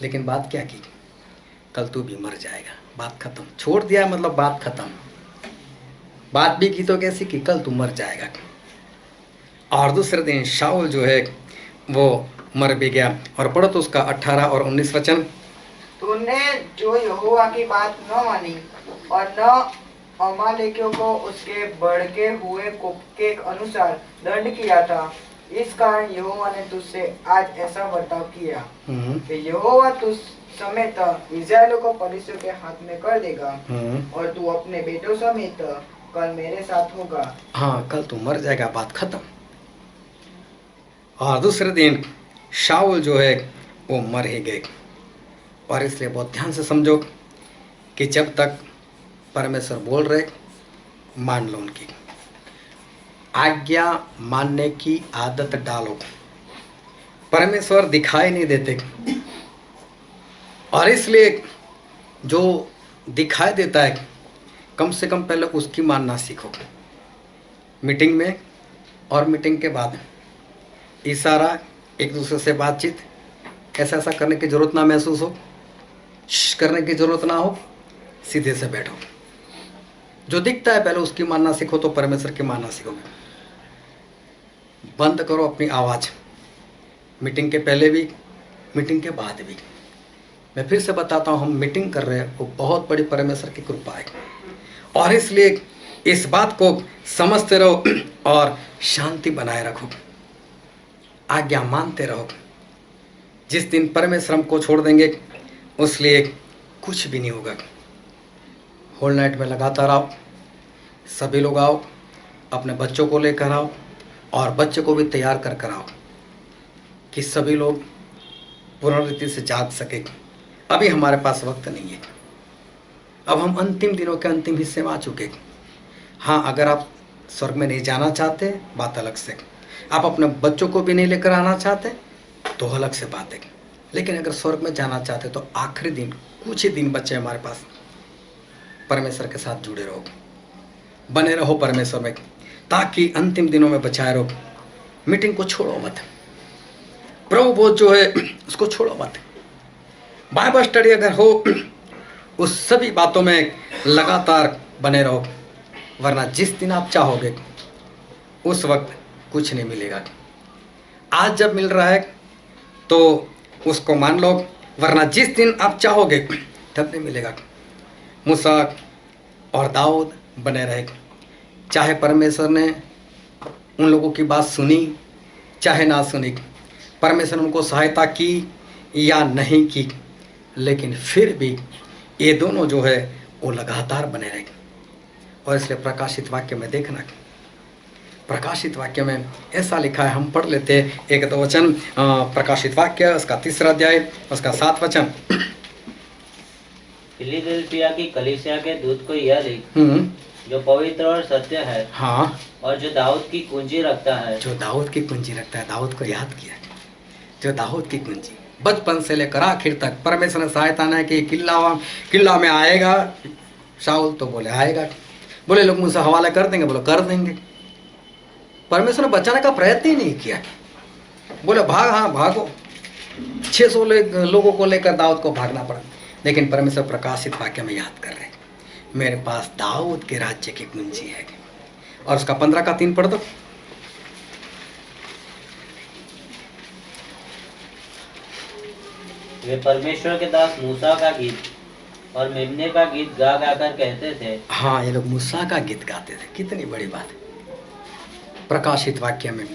लेकिन बात क्या की? कल तू भी मर जाएगा। बात खत्म, छोड़ दिया, मतलब बात खत्म। बात भी की तो कैसी की? कल तू मर जाएगा। और दूसरे दिन शाऊल जो है वो मर भी गया। और पढ़ो तो उसका 18 और 19 वचन। तूने जो यहोवा की बात न मानी और न अमालेकियों को उसके भड़के हुए कोप के अनुसार दंड किया था, इस कारण यहोवा ने तुझसे आज ऐसा बर्ताव किया कि यहोवा तुझ समेत इस्राएलियों को फलिस्तियों के हाथ में कर देगा, और तू अपने बेटों समेत कल मेरे साथ होगा। हाँ, कल तू मर जाएगा, बात खत्म। और दूसरे दिन शाऊल जो है वो मर ही गए। और इसलिए बहुत ध्यान से समझो कि जब तक परमेश्वर बोल रहे मान लो, उनकी आज्ञा मानने की आदत डालो। परमेश्वर दिखाई नहीं देते, और इसलिए जो दिखाई देता है कम से कम पहले उसकी मानना सीखो। मीटिंग में और मीटिंग के बाद इशारा, एक दूसरे से बातचीत, ऐसा ऐसा करने की जरूरत ना महसूस हो, करने की जरूरत ना हो, सीधे से बैठो। जो दिखता है पहले उसकी मानना सीखो, तो परमेश्वर की मानना सीखोगे। बंद करो अपनी आवाज़, मीटिंग के पहले भी, मीटिंग के बाद भी। मैं फिर से बताता हूँ, हम मीटिंग कर रहे हैं, वो बहुत बड़ी परमेश्वर की कृपा है। और इसलिए इस बात को समझते रहो और शांति बनाए रखो, आज्ञा मानते रहो। जिस दिन परमेश्वर हमको छोड़ देंगे उस लिए कुछ भी नहीं होगा। होल नाइट में लगातार आओ, सभी लोग आओ, अपने बच्चों को लेकर आओ, और बच्चे को भी तैयार कर आओ कि सभी लोग पूर्ण रीति से जाग सके। अभी हमारे पास वक्त नहीं है, अब हम अंतिम दिनों के अंतिम हिस्से में आ चुके। हाँ, अगर आप स्वर्ग में नहीं जाना चाहते बात अलग से, आप अपने बच्चों को भी नहीं लेकर आना चाहते तो अलग से बात है। लेकिन अगर स्वर्ग में जाना चाहते तो आखिरी दिन, कुछ ही दिन बचे हमारे पास, परमेश्वर के साथ जुड़े रहो, बने रहो परमेश्वर में, ताकि अंतिम दिनों में बचाए रहो। मीटिंग को छोड़ो मत, प्रभु बोध जो है उसको छोड़ो मत। बाइबल स्टडी अगर हो उस सभी बातों में लगातार बने रहो, वरना जिस दिन आप चाहोगे उस वक्त कुछ नहीं मिलेगा। आज जब मिल रहा है तो उसको मान लो, वरना जिस दिन आप चाहोगे तब नहीं मिलेगा। मूसा और दाऊद बने रहे, चाहे परमेश्वर ने उन लोगों की बात सुनी चाहे ना सुनी, परमेश्वर ने उनको सहायता की या नहीं की, लेकिन फिर भी ये दोनों जो है वो लगातार बने रहे। और इसलिए प्रकाशित वाक्य में देखना, प्रकाशित वाक्य में ऐसा लिखा है, हम पढ़ लेते हैं एक दो वचन। प्रकाशित वाक्य उसका 3 अध्याय उसका 7 वचन। फिलिडेल्फिया की कलीसिया के दूत को यह लिख, जो पवित्र और सत्य है, हाँ, और जो दाऊद की कुंजी रखता है, जो दाऊद की कुंजी रखता है। दाऊद को याद किया, जो दाऊद की कुंजी बचपन से लेकर आखिर तक परमेश्वर ने सहायता नहीं कि किला में आएगा शाऊल, तो बोले आएगा। बोले लोग मुझसे हवाला कर देंगे, बोले कर देंगे। परमेश्वर ने बचाने का प्रयत्न ही नहीं किया। बोले भाग, हाँ भागो। 600 लोगों को लेकर दाऊद को भागना पड़ा, लेकिन परमेश्वर प्रकाशित वाक्य में याद कर रहे, मेरे पास दाऊद के राज्य की कुंजी है। और उसका 15 का 3 पढ़ दो। वे परमेश्वर के दास मूसा का गीत और मेमने का गीत गा गा कर कहते थे। हाँ, ये लोग मूसा का गीत गाते थे। कितनी बड़ी बात है। प्रकाशित वाक्य में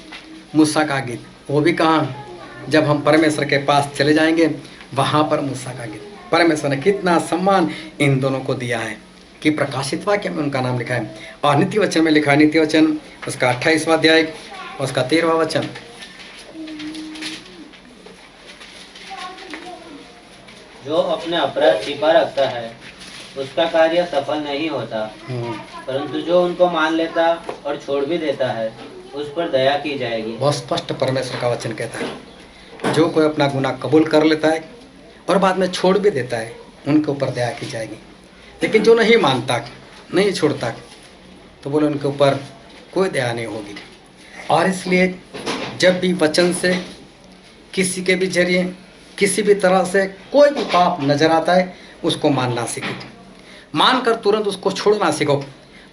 मूसा का गीत, वो भी कहाँ, जब हम परमेश्वर के पास चले जाएंगे वहाँ पर मूसा का गीत। परमेश्वर ने कितना सम्मान इन दोनों को दिया है कि प्रकाशित वाक्य में उनका नाम लिखा है। और नीति वचन में लिखा है, नीति वचन उसका 28वां अध्याय उसका 13वां वचन, जो अपने अपराध छिपा रखता है उसका कार्य सफल नहीं होता, परंतु जो उनको मान लेता और छोड़ भी देता है उस पर दया की जाएगी। बहुत स्पष्ट परमेश्वर का वचन कहता है, जो कोई अपना गुनाह कबूल कर लेता है और बाद में छोड़ भी देता है उनके ऊपर दया की जाएगी। लेकिन जो नहीं मानता, नहीं छोड़ता, तो बोले उनके ऊपर कोई दया नहीं होगी। और इसलिए जब भी वचन से किसी के भी जरिए किसी भी तरह से कोई भी पाप नजर आता है उसको मानना सीखो, मानकर तुरंत उसको छोड़ना सीखो।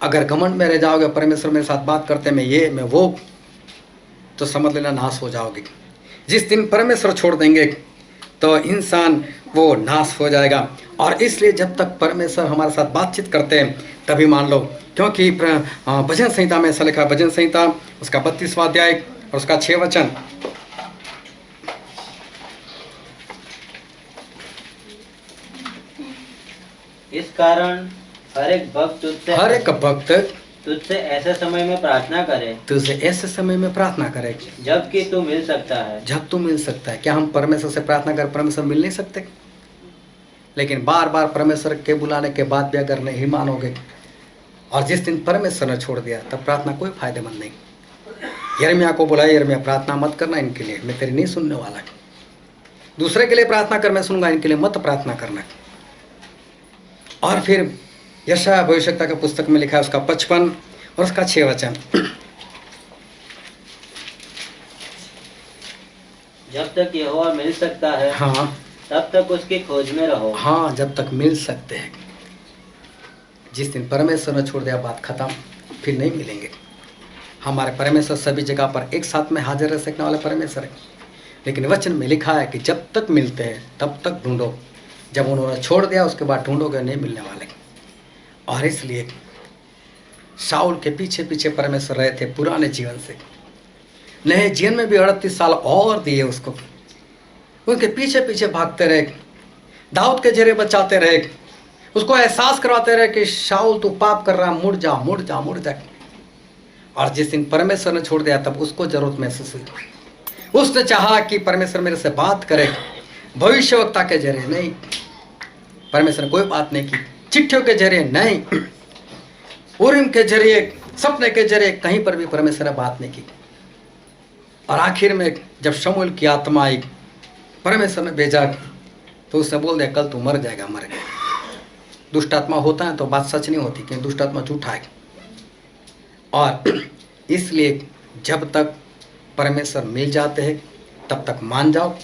अगर घमंड में रह जाओगे, परमेश्वर मेरे साथ बात करते मैं ये मैं वो, तो समझ लेना नाश हो जाओगे। जिस दिन परमेश्वर छोड़ देंगे तो इंसान वो नाश हो जाएगा। और इसलिए जब तक परमेश्वर हमारे साथ बातचीत करते हैं तभी मान लो, क्योंकि भजन संहिता में ऐसा लिखा है, भजन संहिता उसका 32वां अध्याय और उसका 6 वचन, इस कारण हर एक भक्त तुझसे ऐसे समय में प्रार्थना करे, तुझे ऐसे समय में प्रार्थना करे जबकि तू मिल सकता है। जब तू मिल सकता है। क्या हम परमेश्वर से प्रार्थना कर परमेश्वर मिल नहीं सकते? लेकिन बार बार परमेश्वर के बुलाने के बाद भी अगर नहीं मानोगे, और जिस दिन परमेश्वर ने छोड़ दिया तब प्रार्थना कोई फायदेमंद नहीं। यिर्मयाह को बुलाया, यिर्मयाह प्रार्थना मत करना इनके लिए, मैं तेरी नहीं सुनने वाला। दूसरे के लिए प्रार्थना कर, मैं सुनूंगा, इनके लिए मत प्रार्थना करना। और फिर यशायाह भविष्यवक्ता के पुस्तक में लिखा है उसका 55 और उसका 6 वचन, जब तक यहोवा मिल सकता है हाँ तब तक उसकी खोज में रहो। हाँ, जब तक मिल सकते हैं। जिस दिन परमेश्वर ने छोड़ दिया बात खत्म, फिर नहीं मिलेंगे। हमारे परमेश्वर सभी जगह पर एक साथ में हाजिर रह सकने वाले परमेश्वर है। लेकिन वचन में लिखा है कि जब तक मिलते हैं तब तक ढूंढो। जब उन्होंने छोड़ दिया उसके बाद ढूंढोगे, नहीं मिलने वाले। और इसलिए शाऊल के पीछे पीछे परमेश्वर रहे थे पुराने जीवन से। नए जीवन में भी 38 साल और दिए उसको, उनके पीछे पीछे भागते रहे, दाऊद के जरिए बचाते रहे, उसको एहसास करवाते रहे कि शाऊल तू पाप कर रहा, मुड़ जा मुड़ जा मुड़ जा। और जिस दिन परमेश्वर ने छोड़ दिया तब उसको जरूरत महसूस हुई। उसने चाहा कि परमेश्वर मेरे से बात करे, भविष्यवक्ता के जरिए नहीं, परमेश्वर ने कोई बात नहीं की, चिट्ठियों के जरिए नहीं, उरीम के जरिए, सपने के जरिए, कहीं पर भी परमेश्वर ने बात नहीं की। और आखिर में जब शमूएल की आत्मा आई, परमेश्वर ने भेजा, तो उसने बोल दिया कल तू मर जाएगा, मर गया। दुष्ट आत्मा होता है तो बात सच नहीं होती, क्योंकि दुष्ट आत्मा झूठा है। और इसलिए जब तक परमेश्वर मिल जाते हैं तब तक मान जाओ।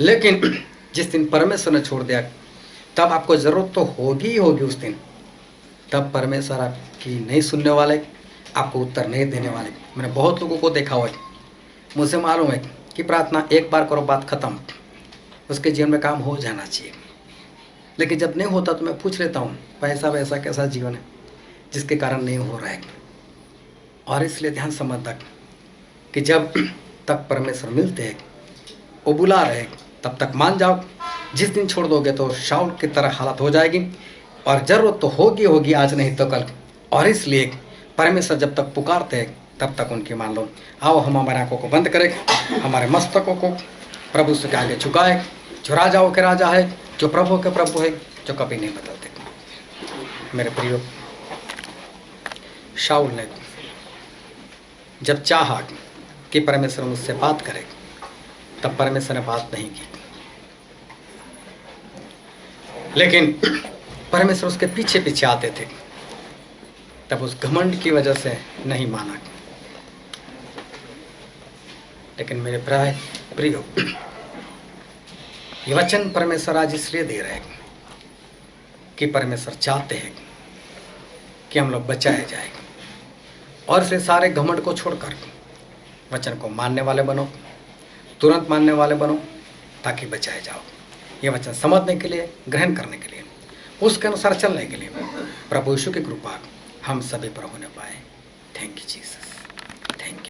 लेकिन जिस दिन परमेश्वर ने छोड़ दिया तब आपको ज़रूरत तो होगी ही होगी उस दिन, तब परमेश्वर आपकी नहीं सुनने वाले, आपको उत्तर नहीं देने वाले। मैंने बहुत लोगों को देखा हुआ है, मुझे मालूम है कि प्रार्थना एक बार करो बात खत्म, उसके जीवन में काम हो जाना चाहिए। लेकिन जब नहीं होता तो मैं पूछ लेता हूँ पैसा वैसा कैसा जीवन है जिसके कारण नहीं हो रहा है। और इसलिए ध्यान समझ कि जब तक परमेश्वर मिलते हैं, वो बुला रहे, तब तक मान जाओ। जिस दिन छोड़ दोगे तो शाऊल की तरह हालत हो जाएगी। और ज़रूरत तो होगी होगी, आज नहीं तो कल। और इसलिए परमेश्वर जब तक पुकारते हैं तब तक उनकी मान लो। आओ हम हमारे आंखों को बंद करें, हमारे मस्तकों को प्रभु से आगे झुकाए, जो राजाओं के राजा है, जो प्रभु के प्रभु है, जो कभी नहीं बदलते। मेरे प्रियो, शाऊल ने जब चाहा कि परमेश्वर मुझसे बात करे, तब परमेश्वर ने बात नहीं की। लेकिन परमेश्वर उसके पीछे पीछे आते थे, तब उस घमंड की वजह से नहीं माना। लेकिन मेरे प्रियो, ये वचन परमेश्वर आज इसलिए दे रहे हैं कि परमेश्वर चाहते हैं कि हम लोग बचाए जाए। और इसलिए सारे घमंड को छोड़कर वचन को मानने वाले बनो, तुरंत मानने वाले बनो, ताकि बचाए जाओ। ये वचन समझने के लिए, ग्रहण करने के लिए, उसके अनुसार चलने के लिए प्रभु यीशु की कृपा हम सभी पर होने पाए। Thank you Jesus. Thank you.